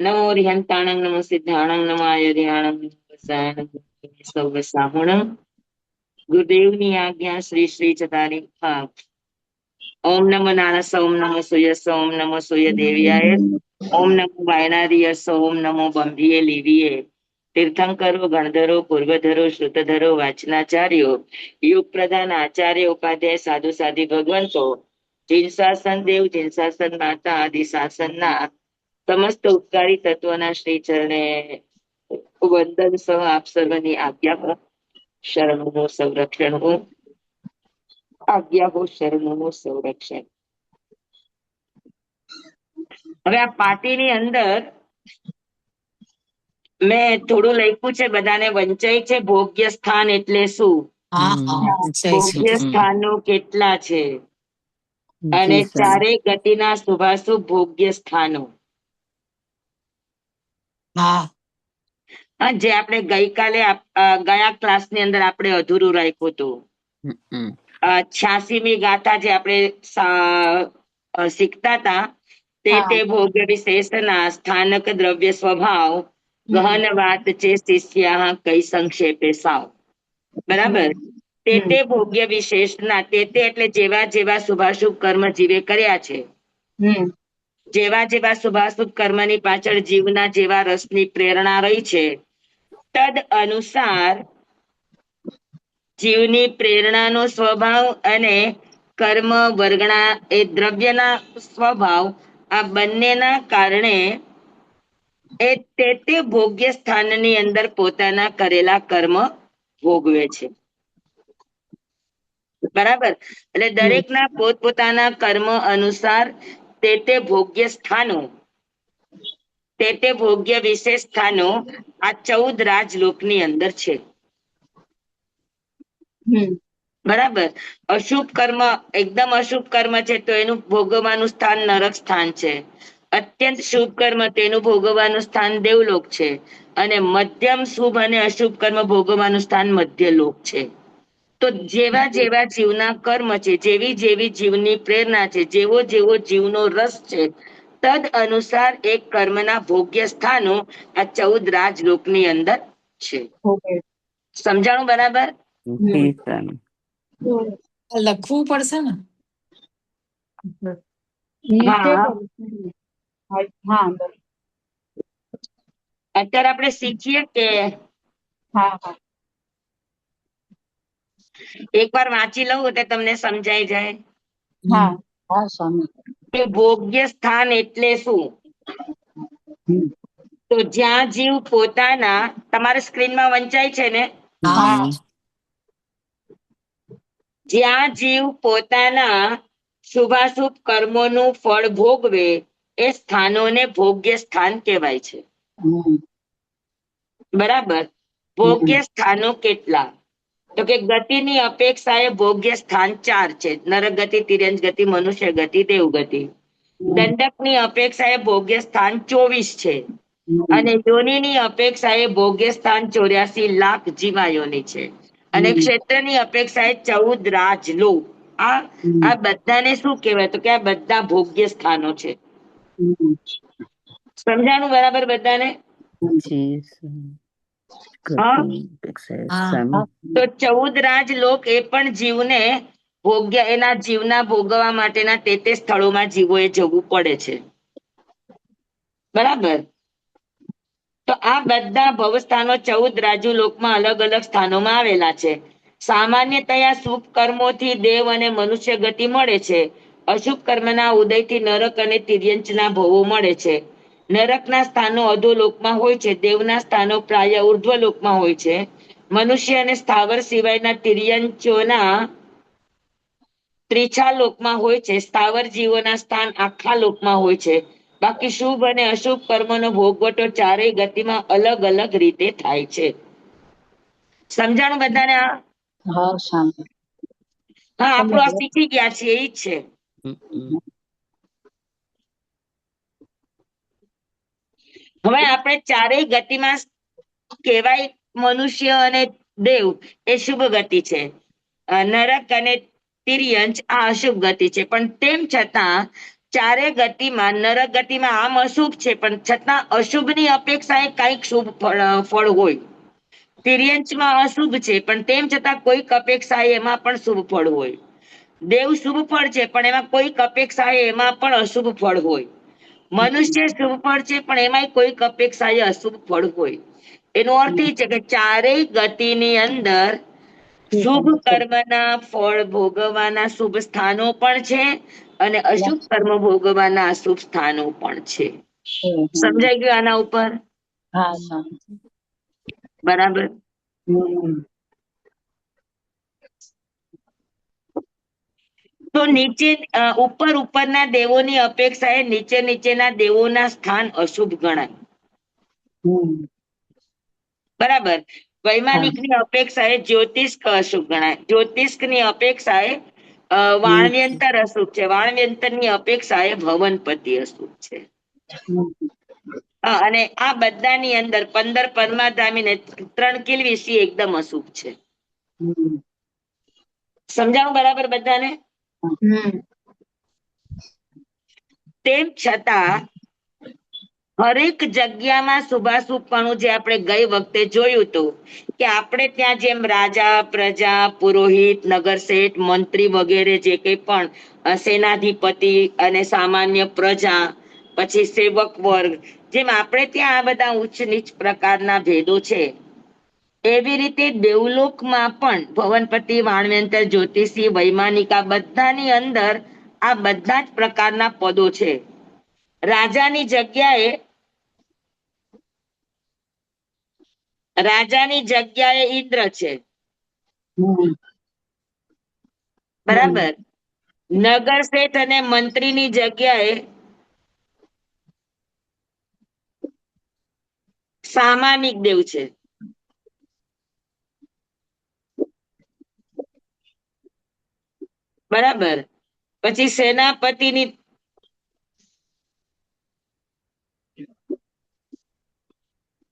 નમો રિહંતાણં નમો સિદ્ધાણં નમો આયર્યાણં નમો વસાયણં નમો સૌ સાહુણં. ગુરુદેવની આજ્ઞા શ્રી શ્રી ચતારી હા. ઓમ નમો નારાયણ ઓમ નમો સૂયસ ઓમ નમો સૂર્ય દેવ્યાય ઓમ નમો વાયનારિયસ ઓમ નમો બંભીએ લીવીએ. તીર્થંકરો ગણધરો પૂર્વધરો શ્રુતધરો વાચનાચાર્યો યુગ પ્રધાન આચાર્ય ઉપાધ્યાય સાધુ સાધી ભગવંતો જીનશાસન દેવ જીનશાસન માતા આદિ શાસનના સમસ્ત ઉપકારી તત્વના શ્રી ચરણે વંદન સહ આપ સર્વની આજ્ઞા હો. શરણો સંરક્ષણ હો. આજ્ઞા હો શરણો સંરક્ષણ. હવે આ પાટીની અંદર મેં થોડું લખ્યું છે, બધાને વંચાય છે. ભોગ્ય સ્થાન એટલે શું, ભોગ્ય સ્થાનો કેટલા છે, અને ચારે ગતિના શુભાશુભ ભોગ્ય સ્થાનો. જે આપણે ગઈકાલે ગયા ક્લાસની અંદર આપણે અધૂરું રાખ્યું હતું. 86મી ગાથા જે આપણે શીખતા હતા તે ભોગ્ય વિશેષના સ્થાનક દ્રવ્ય સ્વભાવ ગહન વાત છે શિષ્યા કઈ સંક્ષેપે સાવ. બરાબર. તે ભોગ્ય વિશેષના તે એટલે જેવા જેવા શુભાશુભ કર્મ જીવે કર્યા છે, જેવા જેવા શુભાશુભ કર્મની પાછળ જીવના જેવા રસની પ્રેરણા રહી છે, તદ અનુસાર જીવની પ્રેરણાનો સ્વભાવ અને કર્મ વર્ગણા એ દ્રવ્યના સ્વભાવ આ બંનેના કારણે તે ભોગ્ય સ્થાનની અંદર પોતાના કરેલા કર્મ ભોગવે છે. બરાબર. એટલે દરેકના પોતપોતાના કર્મ અનુસાર તે ભોગ્ય સ્થાનો તે ભોગ્ય વિશેષ સ્થાનો આ 14 રાજલોકની અંદર છે. બરાબર. અશુભ કર્મ એકદમ અશુભ કર્મ છે તો એનું ભોગવવાનું સ્થાન નરક સ્થાન છે. અત્યંત શુભ કર્મ તેનું ભોગવવાનું સ્થાન દેવલોક છે, અને મધ્યમ શુભ અને અશુભ કર્મ ભોગવવાનું સ્થાન મધ્યલોક છે. તો જેવા જેવા જીવના કર્મ છે, જેવી જેવી જીવની પ્રેરણા છે, જેવો જેવો જીવનો રસ છે, તદ અનુસાર એક કર્મના ભોગ્ય સ્થાનો આ 14 રાજલોકની અંદર છે. સમજાણું બરાબર? લખવું પડશે ને. અત્યારે આપણે શીખીએ કે એકવાર વાંચી લઉં એટલે તમને સમજાઈ જાય. કે ભોગ્ય સ્થાન એટલે શું? તો જ્યાં જીવ પોતાના, તમારા સ્ક્રીનમાં વંચાય છે ને, જ્યાં જીવ પોતાના શુભાશુભ કર્મોનું ફળ ભોગવે એ સ્થાનોને ભોગ્ય સ્થાન કહેવાય છે. બરાબર. ભોગ્ય સ્થાનો કેટલા? તો કે ગતિની અપેક્ષાએ ભોગ્ય સ્થાન 4 છે. નરક ગતિ, તિર્યંચ ગતિ, મનુષ્ય ગતિ, દેવગતિ. દંડકની અપેક્ષાએ ભોગ્ય સ્થાન 24 છે, અને યોનિની અપેક્ષાએ ભોગ્ય સ્થાન 84 લાખ જીવાયોની છે, અને ક્ષેત્રની અપેક્ષાએ 14 રાજલોક. આ બધાને શું કહેવાય? તો કે આ બધા ભોગ્ય સ્થાનો છે. સમજાણું બરાબર બધાને? તો 14 રાજલોક એ પણ જીવને ભોગ્ય, એના જીવના ભોગવવા માટેના તે સ્થળોમાં જીવોએ જવું પડે છે. બરાબર. તો આ બધા ભવસ્થાનો 14 રાજુલોકમાં અલગ અલગ સ્થાનોમાં આવેલા છે. સામાન્યતયા શુભ કર્મોથી દેવ અને મનુષ્ય ગતિ મળે છે. અશુભ કર્મના ઉદયથી નરક અને તિર્યંચના ભવો મળે છે. નરકના સ્થાનો અધોલોકમાં હોય છે, દેવના સ્થાનો પ્રાય ઉર્ધ્વલોકમાં હોય છે. મનુષ્ય અને સ્થાવર સિવાયના તિર્યંચોના ત્રીછા લોકમાં હોય છે. સ્થાવર જીવોના સ્થાન આખા લોકમાં હોય છે. બાકી શુભ અને અશુભ કર્મનો ભોગવટો ચારેય ગતિમાં અલગ અલગ રીતે થાય છે. સમજાણું બધાને? હા, આપણું આ શીખી ગયા છીએ, એ જ છે. હવે આપણે ચારેય ગતિમાં કહેવાય મનુષ્ય અને દેવ એ શુભ ગતિ છે, નરક અને તિર્યંચ આ અશુભ ગતિ છે. પણ તેમ છતાં ચારે ગતિમાં નરક ગતિમાં આમ અશુભ છે, પણ છતાં અશુભની અપેક્ષાએ કઈક શુભ ફળ હોય. તિર્યંચમાં અશુભ છે, પણ તેમ છતાં કોઈક અપેક્ષાએ એમાં પણ શુભ ફળ હોય. દેવ શુભ ફળ છે, પણ એમાં કોઈક અપેક્ષાએ એમાં પણ અશુભ ફળ હોય. મનુષ્ય શુભ ફળ છે, પણ એમાંય કોઈક અપેક્ષાએ અશુભ ફળ હોય. એનો અર્થ એ છે કે ચારેય ગતિની અંદર શુભ કર્મના ફળ ભોગવવાના શુભ સ્થાનો પણ છે અને અશુભ કર્મ ભોગવવાના અશુભ સ્થાનો પણ છે. સમજાઈ ગયું આના ઉપર? હા સ્વામી. બરાબર. તો નીચે ઉપરના દેવોની અપેક્ષાએ નીચેના દેવોના સ્થાન અશુભ ગણાય. બરાબર. વૈમાનિકની અપેક્ષાએ જ્યોતિષ્ક અશુભ ગણાય. જ્યોતિષ્કની અપેક્ષાએ વાણવ્યંતર અશુભ છે. વાણવ્યંતરની અપેક્ષાએ ભવનપતિ અશુભ છે. અને આ બધાની અંદર 15 પરમાધામી ને 3 કિલવીસી એકદમ અશુભ છે. સમજાણું બરાબર બધાને? તેમ છતાં હરેક જગ્યામાં શુભાશુભપણું જે આપણે ગઈ વખતે જોયું હતું કે આપણે ત્યાં જેમ રાજા, પ્રજા, પુરોહિત, નગરશેઠ, મંત્રી વગેરે જે કંઈ પણ સેનાધિપતિ અને સામાન્ય પ્રજા, પછી સેવક વર્ગ, જેમ આપણે ત્યાં આ બધા ઉચ્ચ નીચ પ્રકારના ભેદો છે, એવી રીતે દેવલોકમાં પણ ભવનપતિ, વાણવ્યંતર, જ્યોતિષી, વૈમાનિકા બધાની અંદર આ બધા જ પ્રકારના પદો છે. રાજાની જગ્યાએ ઇન્દ્ર છે. બરાબર. નગર શેઠ અને મંત્રીની જગ્યાએ સામાનિક દેવ છે. બરાબર. પછી સેનાપતિની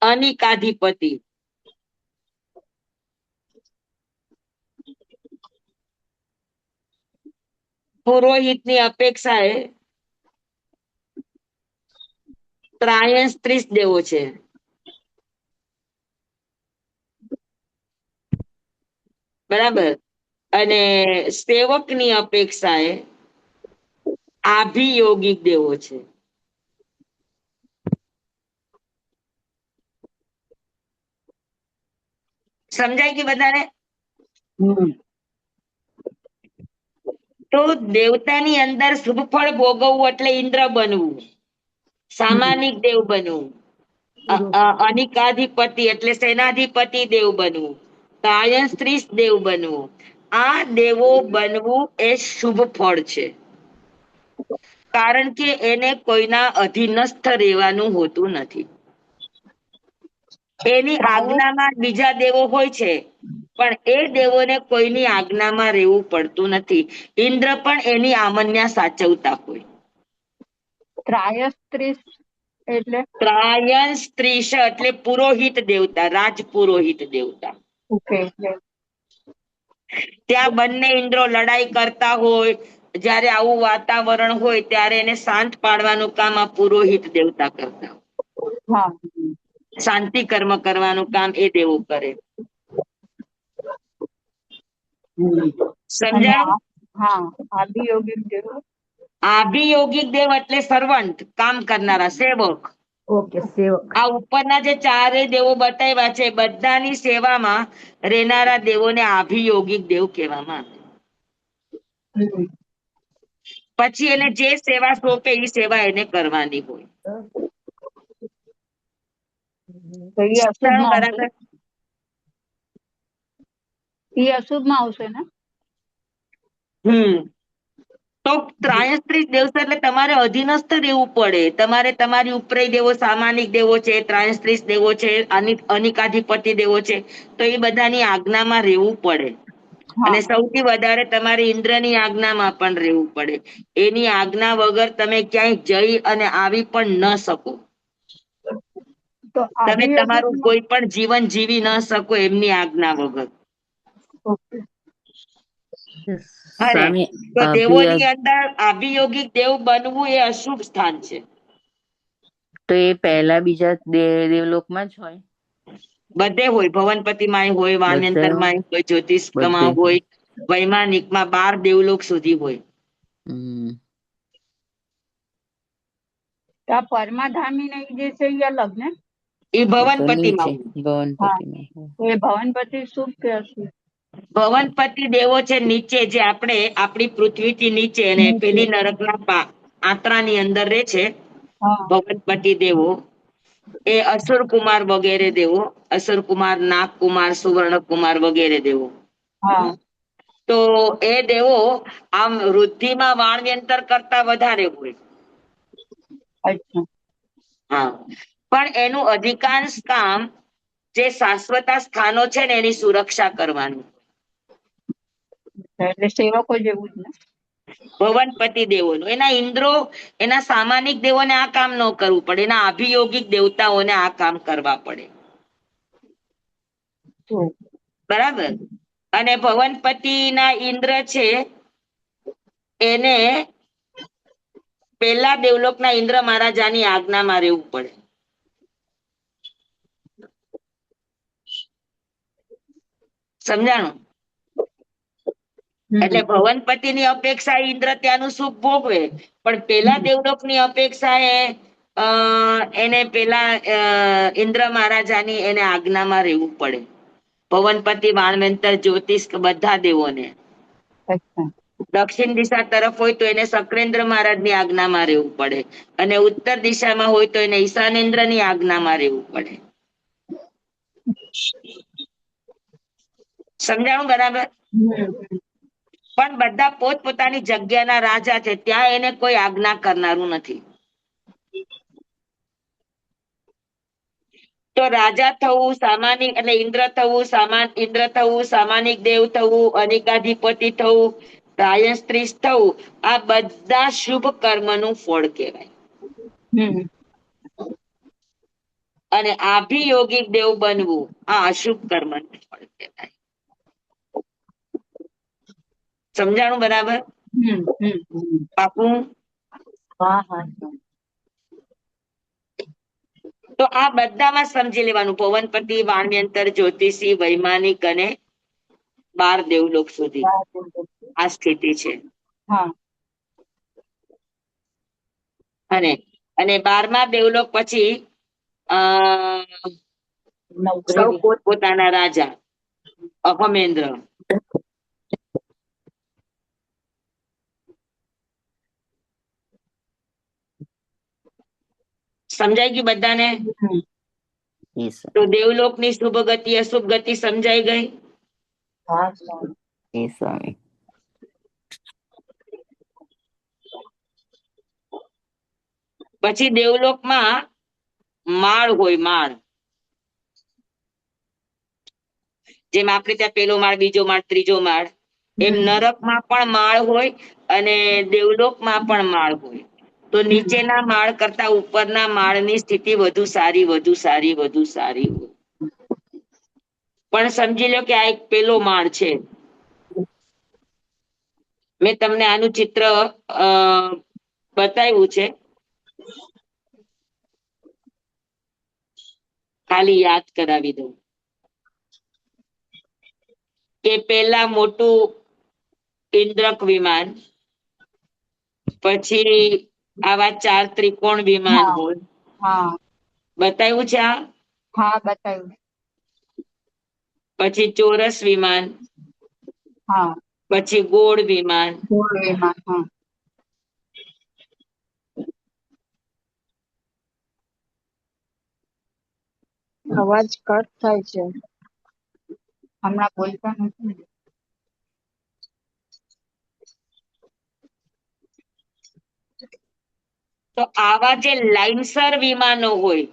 અનિકાધિપતિ, પુરોહિતની અપેક્ષાએ ત્રાયસ્ત્રીસ દેવો છે. બરાબર. અને સેવકની અપેક્ષાએ આભિયોગિક દેવો છે. સમજાય કે બધાને? તો દેવતાની અંદર શુભ ફળ ભોગવવું એટલે ઇન્દ્ર બનવું, સામાનિક દેવ બનવું, અનિકાધિપતિ એટલે સેનાધિપતિ દેવ બનવું, ત્રાયસ્ત્રીસ દેવ બનવું. આ દેવો બનવું એ શુભ ફળ છે, કારણ કે એને કોઈના અધીનસ્થ રહેવાનું હોતું નથી. એની આજ્ઞામાં બીજા દેવો હોય છે, પણ એ દેવોને કોઈની આજ્ઞામાં રહેવું પડતું નથી. ઇન્દ્ર પણ એની આમન્યા સાચવતા હોય. ત્રાયસ્ત્રીસ એટલે ત્રાયસ્ત્રીશ એટલે પુરોહિત દેવતા, રાજપુરોહિત દેવતા. ઓકે. ત્યાં બંને ઇન્દ્રો લડાઈ કરતા હોય, જ્યારે આવું વાતાવરણ હોય ત્યારે એને શાંત પાડવાનું કામ આ પુરોહિત દેવતા કરતા હોય. હા. શાંતિ કર્મ કરવાનું કામ એ દેવો કરે. સમજાણું? હા. આદિયોગિક દેવ. આભિયોગિક દેવ એટલે સર્વન્ટ, કામ કરનારા, સેવક. ઓકે, સેવક. આ ઉપરના જે ચારે દેવો બતાવ્યા છે બધાની સેવામાં રહેનારા દેવોને આભિયોગિક દેવ કહેવામાં આવે. પછી એને જે સેવા સોંપે એ સેવા એને કરવાની હોય. તો એ અશુભમાં આવશે. બરાબર. એ અશુભમાં આવશે ને? તો ત્રાયસ્ત્રી દેવ એટલે તમારે અધીનસ્થ રહેવું પડે. તમારે તમારી ઉપરે દેવો સામાનિક દેવો છે, ત્રાયસ્ત્રીસ દેવો છે, અનિકાધિપતિ દેવો છે, તો એ બધાની આજ્ઞામાં રહેવું પડે. અને સૌથી વધારે તમારે ઇન્દ્રની આજ્ઞામાં પણ રહેવું પડે. એની આજ્ઞા વગર તમે ક્યાંય જઈ અને આવી પણ ન શકો. તો તમે તમારું આદિયોગિક કોઈ પણ જીવન જીવી ન શકો એમની આજ્ઞા વગર. અને સ્વામી તો દેવોની અંદર અભિયોગિક દેવ બનવું એ અશુભ સ્થાન છે. તો એ પહેલા બીજા દેવલોકમાં જ હોય? બધે હોય, ભવનપતિમાં હોય, વાણ્યંતરમાં હોય, જ્યોતિષમાં બધે. હોય, વૈમાનિકમાં 12 દેવલોક સુધી હોય. તો આ પરમાધામી નહીં જે છે એ અલગ ને? એ એ તો ભવનપતિમાં નીચે હોય. ભવનપતિમાં. તો એ ભવનપતિ શુભ કે અશુભ? ભવનપતિ દેવો છે નીચે, જે આપણી પૃથ્વીથી નીચે અને નીચે. પેલી નરકના આંતરાની અંદર રહે છે. હા ભવનપતિ દેવો એ અસુર કુમાર વગેરે દેવો, અસુર કુમાર, નાગ કુમાર, સુવર્ણ કુમાર વગેરે દેવો. હા તો એ દેવો આમ વૃદ્ધિમાં વાણવ્યંતર કરતા વધારે હોય. અચ્છા. હા, પણ એનું અધિકાંશ કામ જે શાશ્વત સ્થાનો છે ને એની સુરક્ષા કરવાનું. એટલે સેવકો જેવું જ ને? ભવનપતિ દેવોનું, એના ઇન્દ્રો, એના સામાનિક દેવોને આ કામ ન કરવું પડે, એના અભિયોગિક દેવતાઓને આ કામ કરવા પડે. બરાબર. અને ભવનપતિના ઇન્દ્ર છે એને પેલા દેવલોકના ઇન્દ્ર મહારાજાની આજ્ઞામાં રહેવું પડે. સમજાણું? એટલે ભવનપતિની અપેક્ષા ઇન્દ્ર ત્યાંનું સુખ ભોગવે, પણ પેલા દેવલોકની અપેક્ષા એને પેલા ઇન્દ્ર મહારાજાની એને આજ્ઞામાં રહેવું પડે. ભવનપતિ, વાણવંતર, જ્યોતિષ બધા દેવોને. અચ્છા. દક્ષિણ દિશા તરફ હોય તો એને શક્રેન્દ્ર મહારાજની આજ્ઞામાં રહેવું પડે, અને ઉત્તર દિશામાં હોય તો એને ઈશાનેન્દ્રની આજ્ઞામાં રહેવું પડે. સમજાણું બરાબર? પણ બધા પોતપોતાની જગ્યાના રાજા છે, ત્યાં એને કોઈ આજ્ઞા કરનારું નથી. તો રાજા થવું, સામાનિક એટલે ઇન્દ્ર થવું, સામાનિક દેવ થવું, અનિકાધિપતિ થવું, રાય સ્ત્રી થવું, આ બધા શુભ કર્મનું ફળ કહેવાય. અને આભિયોગિક દેવ બનવું આ અશુભ કર્મનું ફળ કહેવાય. સમજાણું બરાબર? પાકું? હા હા. તો આ બધામાં સમજી લેવાનું, પવનપતિ, વાણ્યંતર, જ્યોતિષી, વૈમાનિક અને 12 દેવલોક સુધી આ સ્થિતિ છે. હા. અને 12મા દેવલોક પછી સૌ પોતપોતાના રાજા. અહમેન્દ્ર. સમજાઈ ગયું બધાને? તો દેવલોકની શુભ ગતિ, અશુભ ગતિ સમજાઈ ગઈ? સ્વામી. પછી દેવલોકમાં માળ હોય, માળ. જેમ આપણે ત્યાં પેલો માળ, બીજો માળ, ત્રીજો માળ, એમ નરકમાં પણ માળ હોય અને દેવલોકમાં પણ માળ હોય. તો નીચેના માળ કરતા ઉપરના માળની સ્થિતિ વધુ સારી હોય. પણ સમજી લો કે આ એક પેલો માળ છે. મેં તમને આનું ચિત્ર બતાવ્યું છે, ખાલી યાદ કરાવી દઉં કે પેલા મોટું ઇન્દ્રક વિમાન, પછી આવા 4 ત્રિકોણ વિમાન હોય. બતાવ્યું છે આ? હા બતાવ્યું. પછી ચોરસ વિમાન, હા. પછી ગોળ વિમાન, હા. અવાજ કટ થાય છે, હમણાં બોલતા નથી. તો આવા જે લાઇનસર વિમાનો હોય,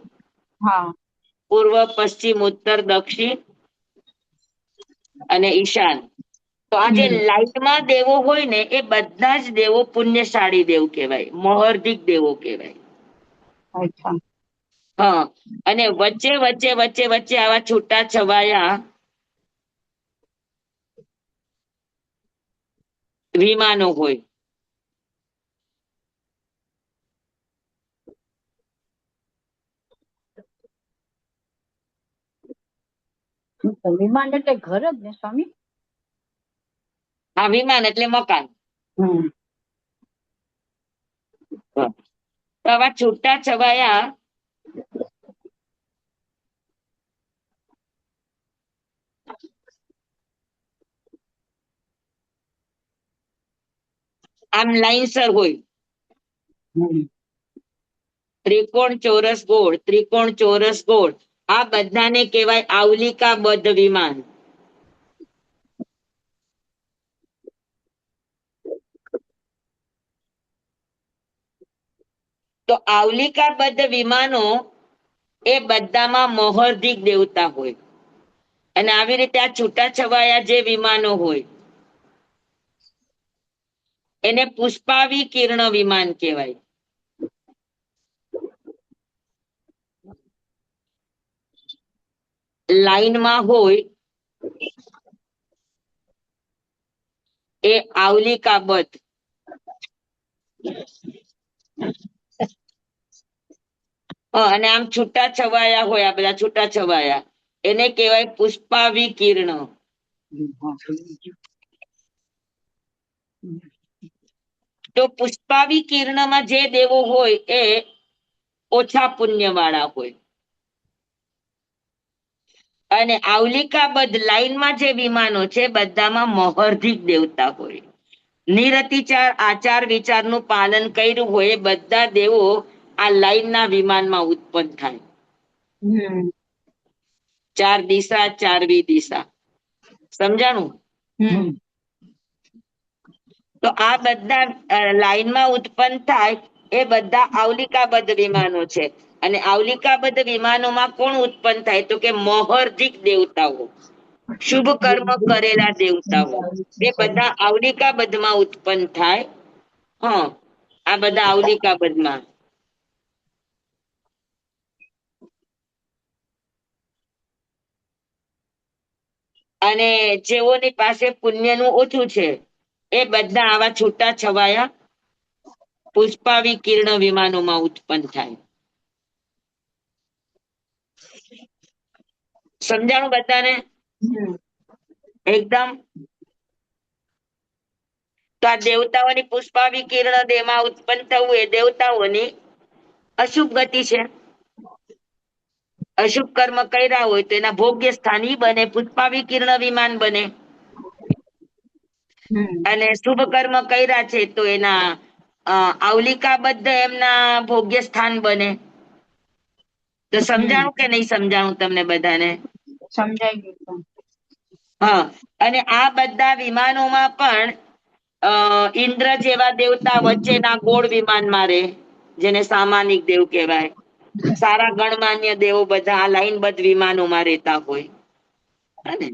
હા. પૂર્વ, પશ્ચિમ, ઉત્તર, દક્ષિણ અને ઈશાન, તો આ જે લાઈટમાં દેવો હોય ને એ બધા જ દેવો પુણ્યશાળી દેવ કહેવાય, મહર્ધિક દેવો કહેવાય. અચ્છા. હા. અને વચ્ચે આવા છૂટા છવાયા વિમાનો હોય. વિમાન એટલે ઘર જ ને સ્વામી. હા, વિમાન એટલે મકાન. તો આવા છૂટા છવાયા આમ લાઈનસર હોય. ત્રિકોણ, ચોરસ, ગોળ, ત્રિકોણ, ચોરસ, ગોળ, આ બધાને કહેવાય આવલિકાબદ્ધ વિમાન. તો આવલિકાબદ્ધ વિમાનો એ બધામાં મોહર્ધિક દેવતા હોય. અને આવી રીતે આ છૂટાછવાયા જે વિમાનો હોય એને પુષ્પાવિકીર્ણ વિમાન કહેવાય. લાઈનમાં હોય એ આવલિકાબદ્ધ. અને આમ છૂટા છવાયા હોય, આ બધા છૂટા છવાયા એને કહેવાય પુષ્પાવિકીર્ણ. તો પુષ્પાવિકીર્ણમાં જે દેવો હોય એ ઓછા પુણ્ય વાળા હોય. અને આવલિકાબદ્ધ લાઈનમાં જે વિમાનો છે બધામાં મોહર્ધિક દેવતા હોય. નિરતિચાર આચાર વિચારનું પાલન કર્યું હોય એ બધા દેવો આ લાઈનના વિમાનમાં ઉત્પન્ન થાય. ચાર દિશા, ચાર વિદિશા. સમજાણું? તો આ બધા લાઈનમાં ઉત્પન્ન થાય એ બધા આવલિકાબદ્ધ વિમાનો છે. અને આવલિકાબદ્ધ વિમાનોમાં કોણ ઉત્પન્ન થાય? તો કે મોહર્ધિક દેવતાઓ, શુભ કર્મ કરેલા દેવતાઓ, એ બધા આવલિકાબદ્ધમાં ઉત્પન્ન થાય. હા, આ બધા આવલિકાબદ્ધમાં. અને જેઓની પાસે પુણ્યનું ઓછું છે એ બધા આવા છૂટા છવાયા પુષ્પાવિકીર્ણ વિમાનોમાં ઉત્પન્ન થાય. સમજાણું બધાને? એકદમ. તો આ દેવતાઓની પુષ્પાવિકીર્ણ દેહમાં ઉત્પન્ન થવું એ દેવતાઓની અશુભ ગતિ છે. અશુભ કર્મ કર્યા હોય તો એના ભોગ્ય સ્થાન ઈ બને, પુષ્પાવિકીર્ણ વિમાન બને. અને શુભ કર્મ કર્યા છે તો એના આવલિકાબદ્ધ એમના ભોગ્ય સ્થાન બને. તો સમજાણું કે નહીં સમજાણું તમને બધાને? સમજાઈ ગયું. હા, અને આ બધા વિમાનોમાં પણ ઇન્દ્ર જેવા દેવતા વચ્ચેના ગોળ વિમાન મારે, જેને સામાનિક દેવ કહેવાય. સારા ગણમાન્ય દેવો બધા આ લાઈનબદ્ધ વિમાનોમાં રહેતા હોય. હે ને?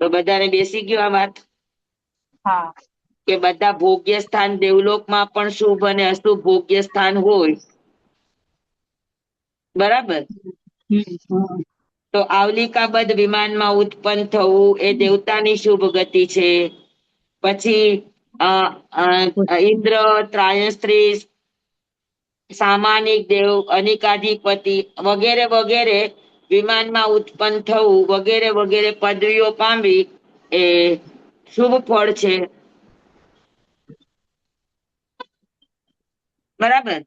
તો બધાને બેસી ગયો આ વાત? હા. કે બધા ભોગ્ય સ્થાન દેવલોકમાં પણ શુભ અને અશુભ ભોગ્ય સ્થાન હોય. બરાબર? તો આવલિકાબદ્ધ વિમાનમાં ઉત્પન્ન થવું એ દેવતાની શુભ ગતિ છે. પછી ઇન્દ્ર, ત્રાયસ્ત્રી, સામાનિક દેવ, અનિકાધિપતિ વગેરે વગેરે વિમાનમાં ઉત્પન્ન થવું વગેરે વગેરે પદવીઓ પામવી એ શુભ ફળ છે. બરાબર?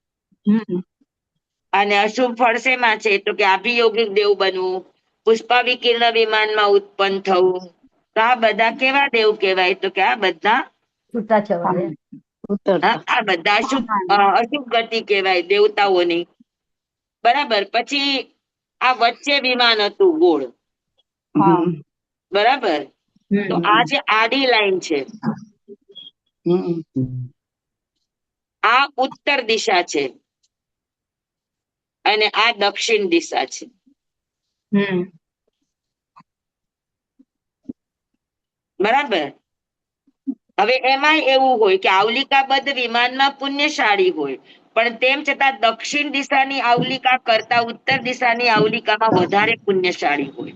અને અશુભ ફળ શેમાં છે? તો કે અભિયોગિક દેવ બનવું, પુષ્પાવિકીર્ણ વિમાનમાં ઉત્પન્ન થવું. તો આ બધા કેવા દેવ કહેવાય? તો કે આ બધા આ બધા અશુભ ગતિ કહેવાય દેવતાઓની. બરાબર? પછી આ વચ્ચે વિમાન હતું ગોળ. બરાબર? તો આ જે આડી લાઈન છે આ ઉત્તર દિશા છે અને આ દક્ષિણ દિશા છે. બરાબર? હવે એમાંય એવું હોય કે આવલિકાબદ્ધ વિમાનમાં પુણ્યશાળી હોય, પણ તેમ છતાં દક્ષિણ દિશાની આવલિકા કરતા ઉત્તર દિશાની આવલિકામાં વધારે પુણ્યશાળી હોય.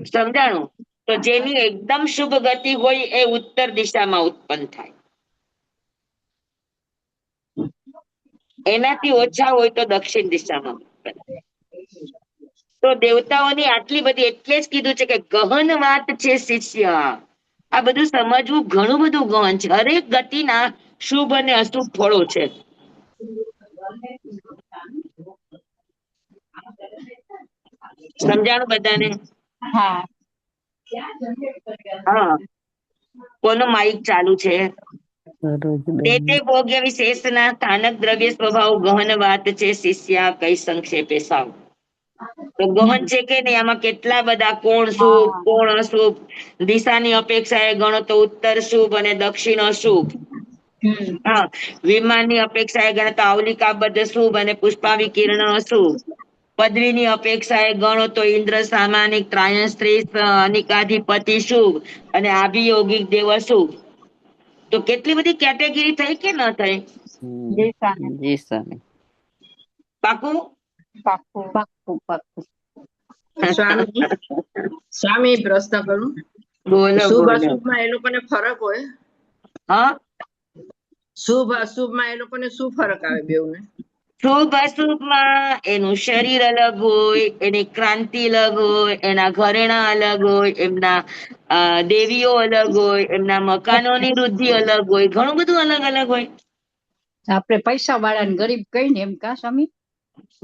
સમજાણું? તો જેની એકદમ શુભ ગતિ હોય એ ઉત્તર દિશામાં ઉત્પન્ન થાય, એનાથી ઓછા હોય તો દક્ષિણ દિશામાં ઉત્પન્ન થાય. તો દેવતાઓની આટલી બધી એટલે જ કીધું છે કે ગહન વાત છે શિષ્ય. આ બધું સમજવું ઘણું બધું ગહન છે. હરેક ગતિના શુભ અને અશુભ ફળો છે. સમજાણું બધાને? હા. હા. કોનો માઇક ચાલુ છે? તે સરોજબેન. ભોગ્ય વિશેષના સ્થાનક દ્રવ્ય સ્વભાવ ગહન વાત છે શિષ્યા, કઈ સંક્ષેપે સાવ. તો ગહન છે કે નહીં, આમાં કેટલા બધા કોણ શુભ, હા. કોણ અશુભ, દિશાની અપેક્ષાએ ગણો તો ઉત્તર શુભ અને દક્ષિણ અશુભ. હમ. હા, વિમાનની અપેક્ષાએ ગણતા આવલિકા બદ્ધ શુભ અને પુષ્પા વિકિરણ અશુભ. પદવીની અપેક્ષાએ ગણો તો ઇન્દ્ર સામાનિક ત્રાયણ સ્ત્રી અનિકાધિપતિ શુભ અને આભિયોગિક દેવ અશુભ. તો કેટલી બધી કેટેગરી થઈ કે ન થઈ? દિશાને જી સ્વામી. પાકું? પાક્કું. પાક્કું પાક્કું. સ્વામી સ્વામી પ્રશ્ન કરું. બોલો શુભ બોલો. અશુભમાં એ લોકોને ફરક હોય? હા, શુભ અશુભમાં એ લોકોને શું ફરક આવે બેઉને? શુભ અશુભમાં એનું શરીર અલગ હોય, એની ક્રાંતિ અલગ હોય, એના ઘરેણા અલગ હોય, એમના દેવીઓ અલગ હોય, એમના મકાનોની વૃદ્ધિ અલગ હોય, ઘણું બધું અલગ અલગ હોય. આપણે પૈસા વાળા ને ગરીબ કહીને એમ કા સ્વામી?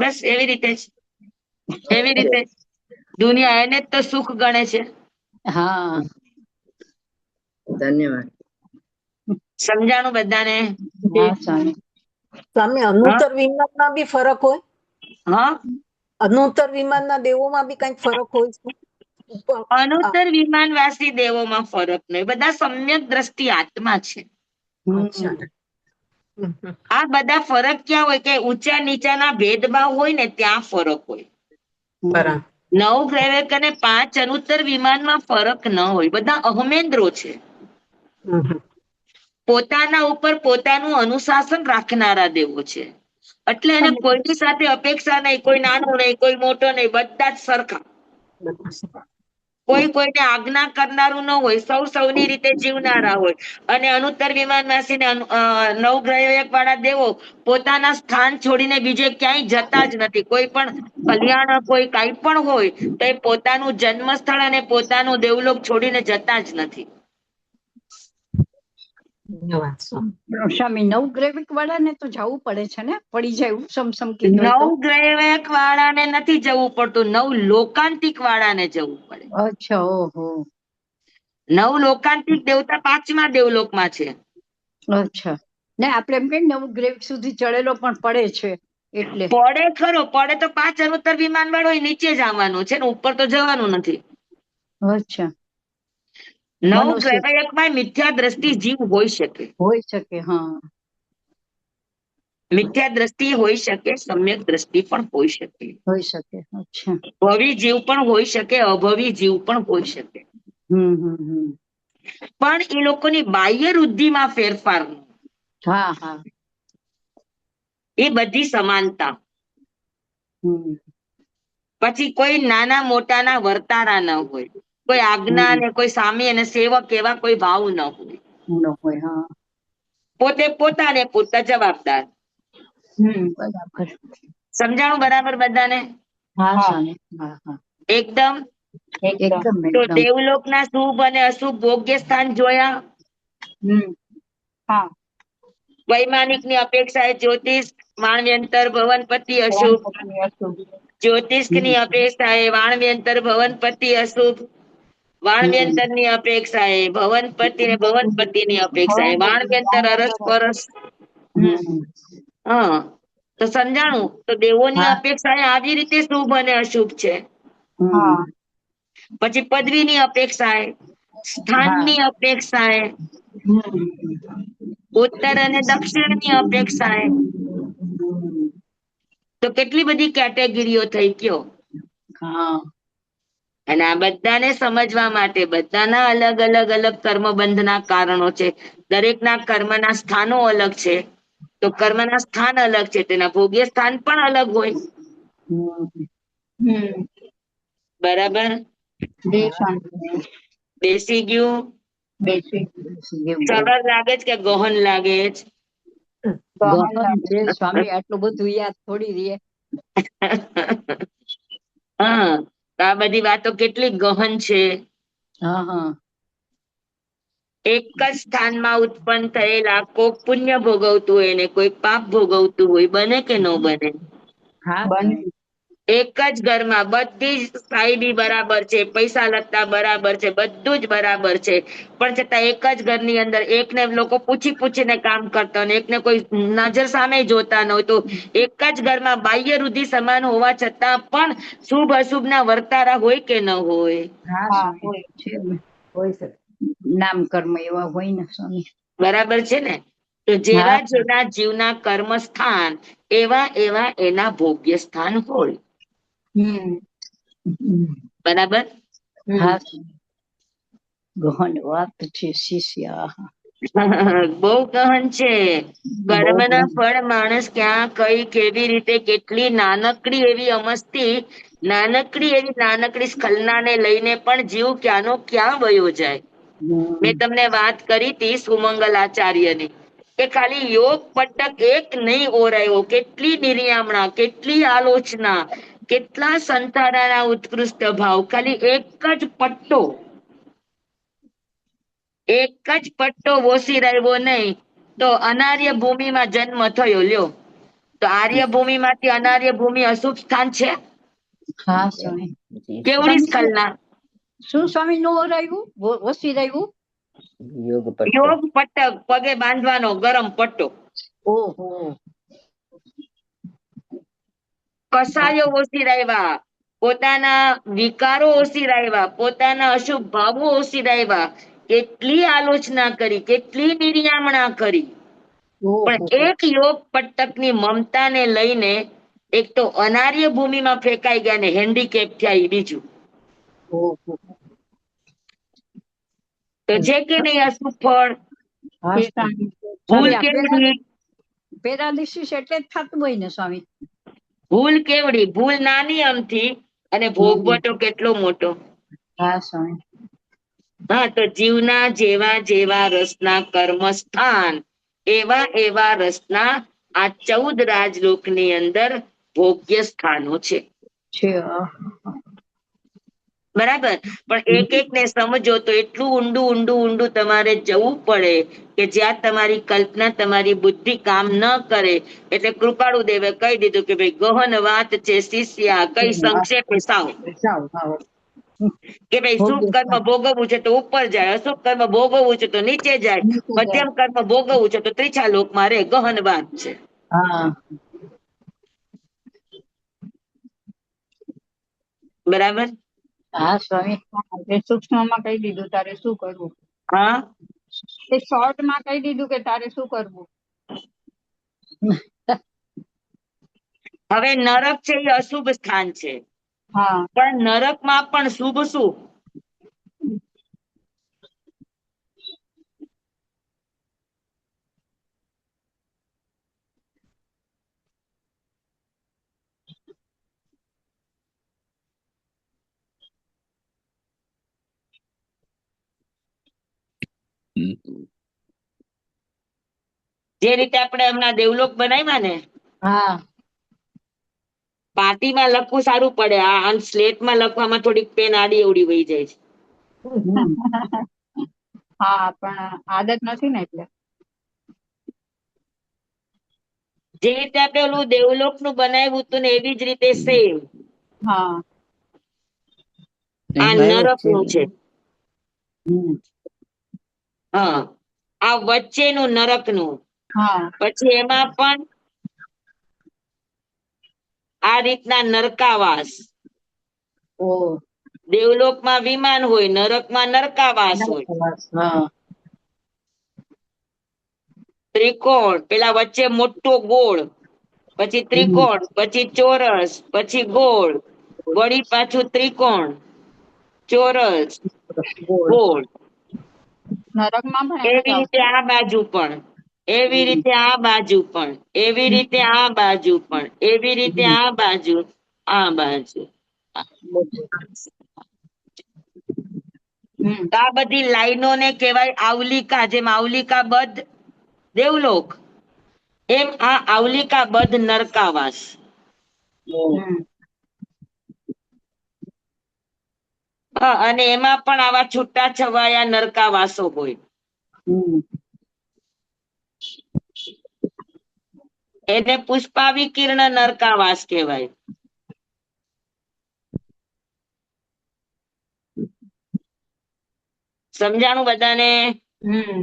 બસ એવી રીતે જ, એવી રીતે જ. દુનિયા એને જ તો સુખ ગણે છે. હા. ધન્યવાદ. સમજાણું બધાને? હા સ્વામી. સ્વામી હા અનુત્તર વિમાનમાં બી ફરક હોય? હા, અનુત્તર વિમાનના દેવોમાં બી કઈક ફરક હોય છે? અનુત્તર વિમાનવાસી દેવોમાં ફરક નહીં, બધા સમ્યક દ્રષ્ટિ આત્મા છે. અચ્છા. આ બધા ફરક ક્યાં હોય કે ઊંચા નીચાના ભેદભાવ હોય ને ત્યાં ફરક હોય. બરાબર. 9 ગ્રહવેક અને 5 અનુત્તર વિમાનમાં ફરક ન હોય, બધા અહમેન્દ્રો છે. પોતાના ઉપર પોતાનું અનુશાસન રાખનારા દેવો છે. એટલે એને કોઈની સાથે અપેક્ષા નહીં, કોઈ નાનો નહીં, કોઈ મોટો નહીં, બધા જ સરખા. કોઈ કોઈને આજ્ઞા કરનારું ન હોય, સૌ સૌની રીતે જીવનારા હોય. અને અનુત્તર વિમાનવાસીને 9 ગ્રહવેક વાળા દેવો પોતાના સ્થાન છોડીને બીજે ક્યાંય જતા જ નથી. કોઈ પણ કલ્યાણ કોઈ કાંઈ પણ હોય તો એ પોતાનું જન્મસ્થળ અને પોતાનું દેવલોક છોડીને જતા જ નથી. ધન્યવાદ સ્વામી. સ્વામી 9 ગ્રેવિક વાળા ને તો જવું પડે છે ને, પડી જાય સમસમ કીધું હોય 9 તો. ગ્રહવેક વાળાને નથી જવું પડતું, 9 લોકાંતિક વાળાને જવું પડે. અચ્છા. ઓહો. 9 લોકાંતિક દેવતા 5મા દેવલોકમાં છે. અચ્છા. ને આપણે એમ કઈ 9 ગ્રેવિક સુધી ચડેલો પણ પડે છે એટલે. પડે ખરો, પડે તો 5 અનુત્તર વિમાન વાળો નીચે જ આવવાનું છે ને, ઉપર તો જવાનું નથી. અચ્છા. 9 મનુષ્ય ગ્રહવેકમાં મિથ્યા દ્રષ્ટિ જીવ હોઈ શકે. હોઈ શકે. હા. મિથ્યા દ્રષ્ટિ હોઈ શકે, સમ્યક દ્રષ્ટિ પણ હોઈ શકે. હોઈ શકે. અચ્છા. ભવી જીવ પણ હોઈ શકે, અભવી જીવ પણ હોઈ શકે. હમ. પણ એ લોકોની બાહ્ય વૃદ્ધિમાં ફેરફાર ન. હા હા. એ બધી સમાનતા. હમ. પછી કોઈ નાના મોટાના વર્તારા ન હોય, કોઈ આજ્ઞા અને કોઈ સામી અને સેવક એવા કોઈ ભાવ ન હોય. ન હોય. હા. પોતે પોતાને પૂરતા જવાબદાર. બરાબર. સમજાણું બરાબર બધાને? હા સ્વામી. હા હા. એકદમ. એકદમ તો એકદમ. દેવલોકના શુભ અને અશુભ ભોગ્ય સ્થાન જોયા. હા. વૈમાનિકની અપેક્ષાએ જ્યોતિષ વાણવ્યંતર ભવનપતિ અશુભ. જ્યોતિષની અપેક્ષાએ વાણવ્યંતર ભવનપતિ અશુભ. વાણવ્યંતરની અપેક્ષાએ ભવનપતિ ને ભવનપતિની અપેક્ષાએ વાણવ્યંતર અરસ પરસ. હા, તો સમજાણું? તો દેવોની હા. અપેક્ષાએ આવી રીતે શુભ અને અશુભ છે. હા. પછી પદવીની અપેક્ષાએ, સ્થાનની અપેક્ષાએ, ઉત્તર અને દક્ષિણની અપેક્ષાએ. તો કેટલી બધી કેટેગરીઓ થઈ ગયો. હા. અને આ બધાને સમજવા માટે બધાના અલગ અલગ અલગ કર્મબંધના કારણો છે. દરેકના કર્મના સ્થાનો અલગ છે. તો કર્મના સ્થાન અલગ છે, તેના ભોગ્ય સ્થાન પણ અલગ હોય. બરાબર. બેસી ગયું? બેસી ગયું. સરળ લાગે છે કે ગહન લાગે છે? ગહન છે સ્વામી, આટલું બધું યાદ થોડી રહે. હા, તો આ બધી વાતો કેટલી ગહન છે. હા હા. એક જ સ્થાનમાં ઉત્પન્ન થયેલા કોઈક પુણ્ય ભોગવતું હોય ને કોઈ પાપ ભોગવતું હોય, બને કે ન બને? હા સ્વામી. એક જ ઘરમાં બધી જ સાઈડી બરાબર છે, પૈસા લત્તા બરાબર છે, બધું જ બરાબર છે, પણ છતાં એક જ ઘરની અંદર એકને લોકો પૂછી પૂછીને કામ કરતા હોય, એકને કોઈ નજર સામે જોતા ન હોય, તો એક જ ઘરમાં બાહ્ય રૂઢિ સમાન હોવા છતાં પણ શુભ અશુભ ના વર્તારા હોય કે ન હોય? હા સ્વામી, છે ને. હોય શકે. નામ કર્મ એવા હોય ને સ્વામી. બરાબર છે ને? તો હા. જેવા જેના જીવના કર્મ સ્થાન એવા એવા એના ભોગ્ય સ્થાન હોય. બરાબર? હા. ગહન વાત છે શિષ્ય. બહુ ગહન છે. કર્મના ફળ માણસ ક્યાં કઈ કેવી રીતે કેટલી નાનકડી એવી અમસ્તી, નાનકડી સ્ખલનાને લઈને પણ જીવ ક્યાંનો ક્યાં વયો જાય. મેં તમને વાત કરી હતી સુમંગલ આચાર્યની, કે ખાલી યોગ પટક એક નહીં ઓરાયો, કેટલી નિર્યામણા, કેટલી આલોચના, કેટલા સંતારાના ઉત્કૃષ્ટ ભાવ, ખાલી એક જ પટ્ટો, એક જ પટ્ટો ઓસિરાવ્યો નહીં તો અનાર્ય ભૂમિમાં જન્મ થયો. લ્યો, તો આર્ય ભૂમિમાંથી અનાર્ય ભૂમિ અશુભ સ્થાન છે? હા સ્વામી. કેવડી સ્ખલના! શું સ્વામી નું રહ્યું વસી રહ્યું? યોગ પટ્ટો. યોગ પટક, પગે બાંધવાનો ગરમ પટ્ટો. ઓહો. કસાયો ઓસિરાવ્યા, પોતાના વિકારો ઓસિરાવ્યા, પોતાના અશુભ ભાવો ઓસિરાવ્યા, કેટલી આલોચના કરી, કેટલી નિર્યામણા કરી, પણ એક યોગ પટ્ટકની મમતાને લઈને એક તો અનાર્ય ભૂમિમાં ફેંકાઈ ગયા ને હેન્ડીકેપ થયા. એ બીજું તો છે કે નહીં અશુભ ફળ? ભૂલ કેવડી? પેરાલિસિસ એટલે જ થતું હોય ને સ્વામી. ભૂલ કેવડી? ભૂલ નાની અમથી અને ભોગવટો કેટલો મોટો. હા સ્વામી. હા, તો જીવના જેવા જેવા રસના કર્મ સ્થાન એવા એવા રસના આ 14 રાજલોકની અંદર ભોગ્ય સ્થાનો છે. બરાબર? પણ એક એક ને સમજો તો એટલું ઊંડું ઊંડું ઊંડું તમારે જવું પડે કે જ્યાં તમારી કલ્પના, તમારી બુદ્ધિ કામ ન કરે. એટલે કૃપાળુ દેવે કહી દીધું કે ભાઈ ગહન વાત છે શિષ્યા, કઈ સંક્ષેપે સાવ, કે ભાઈ શુભ કર્મ ભોગવવું છે તો ઉપર જાય, અશુભ કર્મ ભોગવવું છે તો નીચે જાય, મધ્યમ કર્મ ભોગવવું છે તો ત્રીછા લોકમાં રે. ગહન વાત છે. હા. બરાબર? હા સ્વામી. સૂક્ષ્મમાં કહી દીધું તારે શું કરવું. હા, એ શોર્ટ માં કહી દીધું કે તારે શું કરવું. હવે નરક છે એ અશુભ સ્થાન છે, હા. પણ નરકમાં પણ શુભ શું? જે રીતે આપણે હમણાં દેવલોક બનાવ્યા ને, હા. પાટીમાં લખવું સારું પડે, આ સ્લેટમાં લખવામાં થોડીક પેન આડી અવડી વહી જાય છે. હા, પણ આદત નથી ને એટલે. જે રીતે આપણે ઓલું દેવલોક નું બનાવ્યું હતું ને એવી જ રીતે સેમ હા. આ એમાં એવું નરક જ નું છે. હમ. હા, આ વચ્ચેનું નરક નું. હા. પછી એમાં પણ આ રીતના નરકાવાસ. ઓ. દેવલોકમાં વિમાન હોય, નરકમાં નરકાવાસ હોય. હા. ત્રિકોણ, પેલા વચ્ચે મોટો ગોળ, પછી ત્રિકોણ, પછી ચોરસ, પછી ગોળ, વળી પાછું ત્રિકોણ, ચોરસ, ગોળ. નરકમાં પણ એમ જ એવી રીતે આવશે. આ બાજુ પણ, એવી રીતે આ બાજુ પણ, એવી રીતે આ બાજુ પણ, એવી રીતે આ બાજુ, આ બાજુ. હમ તો આ બધી લાઈનોને કહેવાય આવલિકા. જેમ આવલિકા બદ્ધ દેવલોક, એમ આ આવલિકા બદ્ધ નરકાવાસ. હમ હા, અને એમાં પણ આવા છૂટા છવાયા નરકાવાસો હોય. હમ એને પુષ્પાવિકીર્ણ નરકાવાસ કહેવાય. સમજાણું બધાને? હમ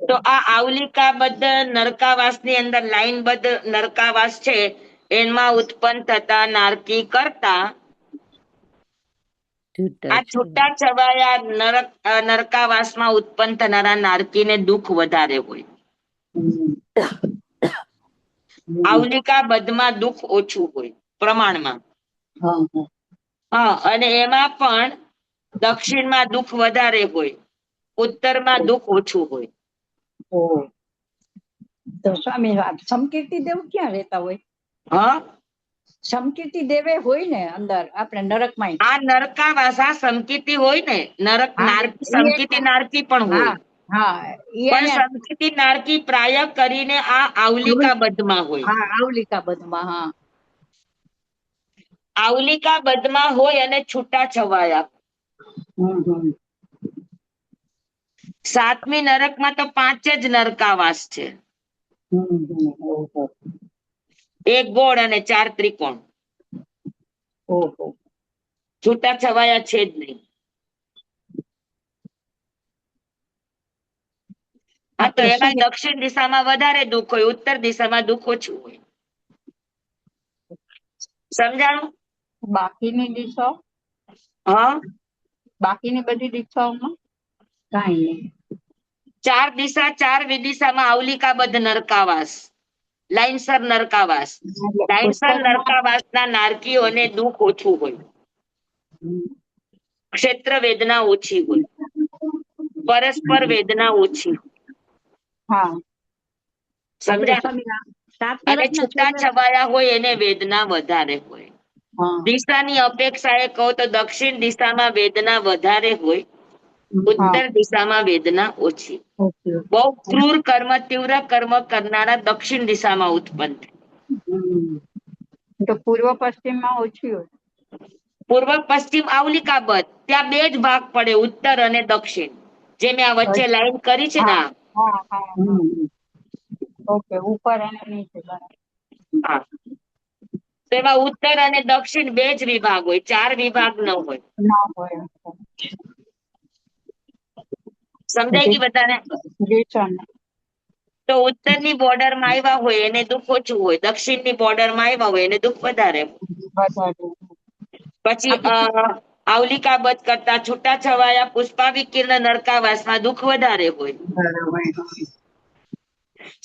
તો આ આવલિકા બદ્ધ નરકાવાસની અંદર લાઈનબદ્ધ નરકાવાસ છે, એમાં ઉત્પન્ન થતા નારકી કરતા આ છૂટા છવાયા નરકાવાસમાં ઉત્પન્ન થનારા નારકીને દુઃખ વધારે હોય. હમ આવલિકા બદ્ધમાં દુઃખ ઓછું હોય પ્રમાણમાં. હા હા હા, અને એમાં પણ દક્ષિણમાં દુઃખ વધારે હોય, ઉત્તરમાં દુઃખ ઓછું હોય. ઓહ. તો સ્વામી સમકીર્તિ દેવ ક્યાં રહેતા હોય? હા, સમકીર્તિ દેવે હોય ને અંદર આપણે નરકમાં. આ નરકાવાસ આ સમકીર્તિ હોય ને, નરક હા નારકી, ઈ એક સમકીર્તિ નારકી પણ હા હોય. હા ઈ પણ અહીંયા સમકીર્તિ નારકી પ્રાય કરીને આ આવલિકા બદ્ધમાં હોય. હા આવલિકા બધમાં હા. આવલિકા બદ્ધમાં હોય અને છૂટા છવાયા. હમ સાતમી નરકમાં તો 5 જ નરકાવાસ છે. ઓહો એક ગોળ અને 4 ત્રિકોણ. ઓહો. છૂટા છવાયા છે જ નહીં. હા, તો આપણે એમાં દક્ષિણ દિશામાં વધારે દુઃખ હોય, ઉત્તર દિશામાં દુઃખ ઓછું હોય. સમજાણું? બાકીની દિશાઓ, હા, બાકીની બધી દિશાઓમાં કાંઈ નહીં. 4 દિશા 4 વિદિશામાં આવલિકા બદ્ધ નરકાવાસ, લાઈનસર નરકાવાસ. એટલે લાઈનસર પુષ્કરમાં નરકાવાસના નારકીઓને દુઃખ ઓછું હોય, ક્ષેત્ર વેદના ઓછી હોય, પરસ્પર વેદના ઓછી હોય. હા આપણે સમજાણું? સ્વામી સાત અને નરકના છૂટા ચોર્યાસી છવાયા હોય એને વેદના વધારે હોય. હા દિશાની અપેક્ષાએ કહો તો દક્ષિણ દિશામાં વેદના વધારે હોય, હા ઉત્તર દિશામાં વેદના ઓછી. ઓકે બહુ ક્રૂર કર્મ, તીવ્ર કર્મ કરનારા દક્ષિણ દિશામાં ઉત્પન્ન થાય. તો પૂર્વ પશ્ચિમમાં ઓછી હોય. પૂર્વ પશ્ચિમ આવલિકા બદ્ધ, ત્યાં 2 જ ભાગ પડે, ઉત્તર અને દક્ષિણ. જે મેં આ વચ્ચે લાઈન કરી છે ને હા આ. હા હા ઓકે ઉપર અને નીચે બરાબર. હા. તો એમાં ઉત્તર અને દક્ષિણ 2 જ વિભાગ હોય, 4 વિભાગ ન હોય. ના હોય. સમજાય ગઈ બધાને? તો ઉત્તરની બોર્ડરમાં આવ્યા હોય એને દુઃખ ઓછું હોય, દક્ષિણની બોર્ડરમાં આવ્યા હોય એને દુઃખ વધારે હોય. વધારે પછી આવલિકા બદ્ધ કરતા છૂટા છવાયા પુષ્પાવિકીર્ણ નરકાવાસમાં દુઃખ વધારે હોય.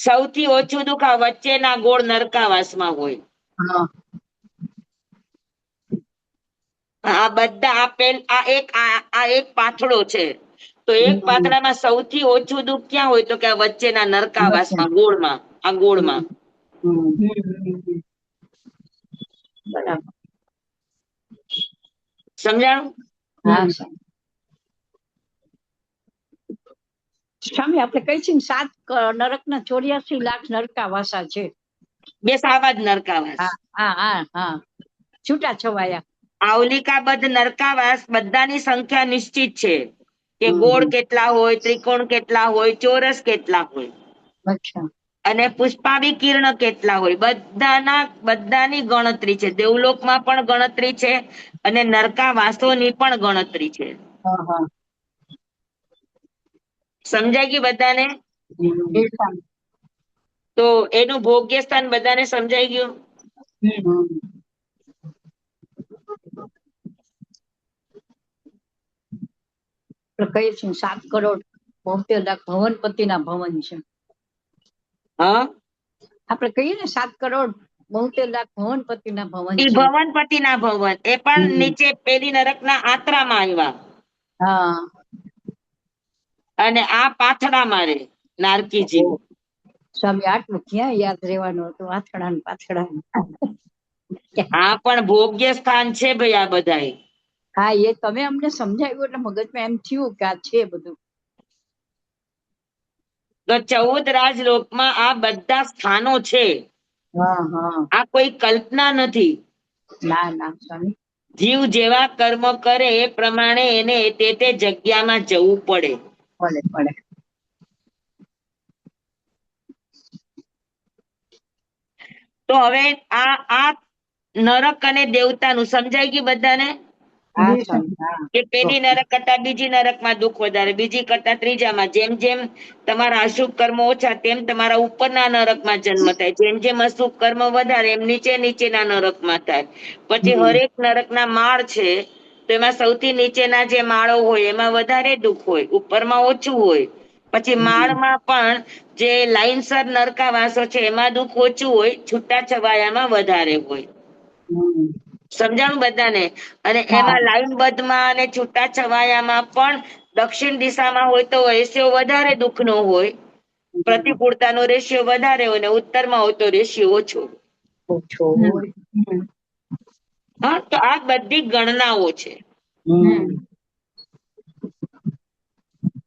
સૌથી ઓછું દુઃખ આ વચ્ચેના ગોળ નરકાવાસમાં હોય. હા આ બધા આ એક પાથડો છે, તો એક પાથડામાં સૌથી ઓછું દુઃખ ક્યાં હોય? તો કે આ વચ્ચેના નરકાવાસમાં, ગોળમાં, આ ગોળમાં. બરાબર. સમજાણું? હા સ્વામી આપણે કઈ છે ને 7 નરકના 84 લાખ નરકાવાસા છે. બે સાવા જ નરકાવાસ. હા હા હા હા છૂટા છવાયા. આવલિકા બદ્ધ નરકાવાસ બધાની સંખ્યા નિશ્ચિત છે, કે ગોળ કેટલા હોય, ત્રિકોણ કેટલા હોય, ચોરસ કેટલા હોય, અચ્છા. અને પુષ્પાવિકીર્ણ કેટલા હોય, બધાની ગણતરી છે. દેવલોકમાં પણ ગણતરી છે અને નરકાવાસોની પણ ગણતરી છે. હા હા સમજાય ગઈ બધાને? તો એનું ભોગ્ય સ્થાન બધાને સમજાઈ ગયું? કહીએ છીએ 7 કરોડ 72 લાખ ભવનપતિના ભવન છે. હા, આપણે કહીએ ને 7 કરોડ 72 લાખ ભવનપતિના ભવન ઈ છે. ભવનપતિના ભવન, એ પણ નીચે પેલી નરકના આત્રામાં આવ્યા. હા અને આ પાથડામાં રે નારકીજી. સ્વામી આટલું ક્યાં યાદ રહેવાનું હતું? આથડા ને પાથડા. આ પણ ભોગ્ય સ્થાન છે ભાઈ, આ બધાય. હા એ તમે અમને સમજાવ્યું એટલે મગજમાં એમ થયું કે આ છે બધું. તો 14 રાજલોકમાં આ બધા સ્થાનો છે. હા હા આ કોઈ કલ્પના નથી. ના ના સ્વામી. જીવ જેવા કર્મ કરે એ પ્રમાણે એને તે જગ્યામાં જવું પડે. પડે પડે. તો હવે આ નરક અને દેવતાનું સમજાઈ ગયું બધાને? હા સ્વામી હા. કે પેલી નરક કરતા બીજી નરકમાં દુઃખ વધારે, બીજી કરતા ત્રીજામાં. જેમ જેમ તમારા અશુભ કર્મ ઓછા તેમ તમારા ઉપરના નરકમાં જન્મ થાય, જેમ જેમ અશુભ કર્મ વધારે એમ નીચેના નરકમાં થાય. પછી હરેક નરકના માળ છે, તો એમાં સૌથી નીચેના જે માળો હોય એમાં વધારે દુઃખ હોય, ઉપરમાં ઓછું હોય. પછી માળમાં પણ જે લાઈનસર નરકાવાસો છે એમાં દુઃખ ઓછું હોય, છૂટા છવાયામાં વધારે હોય. હમ. સમજાણું બધાને? અને હા. એમાં લાઈનબદ્ધમાં અને છૂટા છવાયામાં પણ દક્ષિણ દિશામાં હોય તો રેશિયો વધારે દુઃખનો હોય, પ્રતિકૂળતાનો રેશિયો વધારે હોય, અને ઉત્તરમાં હોય તો રેશિયો ઓછો. ઓછો હોય. હા, તો આ બધી ગણનાઓ છે.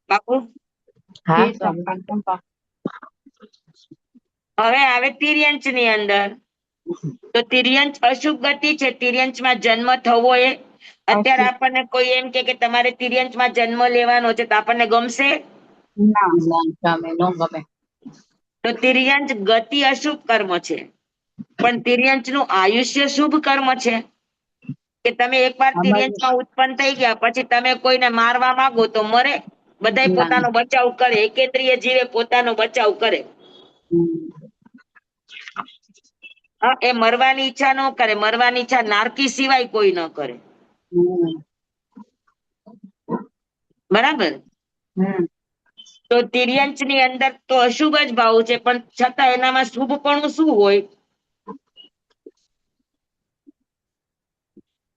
બાપુ હા સ્વામી. હવે આવે તિર્યંચ ની અંદર. તો તિર્યંચ અશુભ ગતિ છે. તિર્યંચમાં જન્મ થવો એ અત્યારે આપણને કોઈ એમ કે તમારે તિર્યંચમાં જન્મ લેવાનો છે તો આપણને ગમશે? ના ના સ્વામી નો ગમે. તો તિર્યંચ ગતિ અશુભ કર્મ છે, પણ તિર્યંચ નું આયુષ્ય શુભ કર્મ છે. કે તમે એકવાર તિર્યંચમાં ઉત્પન્ન થઈ ગયા પછી તમે કોઈને મારવા માંગો તો મરે. બધાય પોતાનો બચાવ કરે, એકેન્દ્રિય જીવે પોતાનો બચાવ કરે. હા, એ મરવાની ઈચ્છા ન કરે. મરવાની ઈચ્છા નારકી સિવાય કોઈ ન કરે. બરાબર? તો તિર્યંચ ની અંદર તો અશુભ જ ભાવ છે, પણ છતાં એનામાં શુભ પણ શું હોય?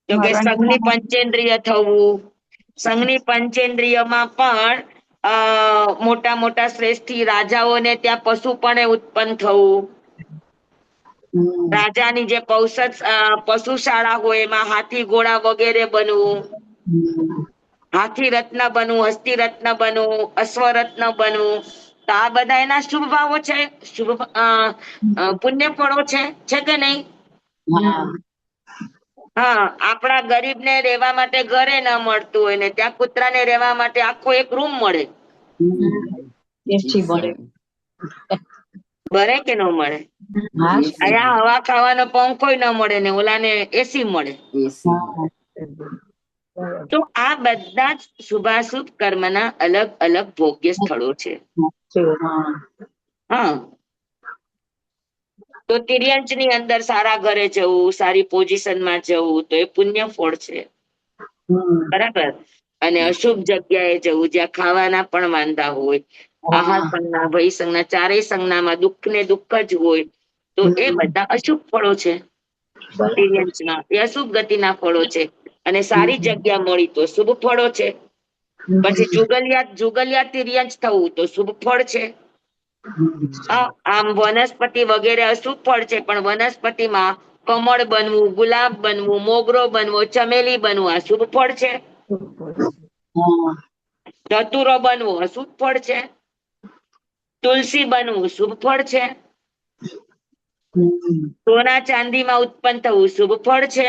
તો કે સંઘની પંચેન્દ્રિય થવું. સંઘની પંચેન્દ્રિયમાં પણ મોટા મોટા શ્રેષ્ઠી રાજાઓને ત્યાં પશુ પણ ઉત્પન્ન થવું. રાજાની જે પશુશાળા હોય એમાં હાથી ઘોડા વગેરે બનવું. હાથી રત્ન બનવું, હસ્તી રત્ન બનવું, અશ્વરત્ન બનવું. તો આ બધા એના શુભ ભાવો છે, શુભ પુણ્ય ફળો છે કે નહીં? હા, આપણા ગરીબને રહેવા માટે ઘરે ન મળતું હોય ને ત્યાં કૂતરાને રહેવા માટે આખો એક રૂમ મળે. મળે કે ન મળે? અહીંયા હવા ખાવાનો પંખોય ન મળે ને ઓલાને એસી મળે. તો આ બધા જ શુભાશુભ કર્મના અલગ અલગ ભોગ્ય સ્થળો છે. હા, તો તિર્યંચ ની અંદર સારા ઘરે જવું, સારી પોઝિશનમાં જવું તો એ પુણ્ય ફળ છે. બરાબર? અને અશુભ જગ્યાએ જવું જ્યાં ખાવાના પણ વાંધા હોય, આહાર સંજ્ઞા, ભય સંજ્ઞા, ચારેય સંજ્ઞામાં દુઃખ ને દુઃખ જ હોય, તો એ બધા અશુભ ફળો છે. તિર્યંચના એ અશુભ ગતિના ફળો છે. અને સારી જગ્યા મળી તો શુભ ફળો છે. પછી જુગલિયા તિર્યંચ થવું તો શુભ ફળ છે. આમ વનસ્પતિ વગેરે અશુભ ફળ છે, પણ વનસ્પતિમાં કમળ બનવું, ગુલાબ બનવું, મોગરો બનવો, ચમેલી બનવું આ શુભ ફળ છે. ધતુરો બનવો અશુભ ફળ છે. તુલસી બનવું શુભ ફળ છે. સોના ચાંદીમાં ઉત્પન્ન થવું શુભ ફળ છે.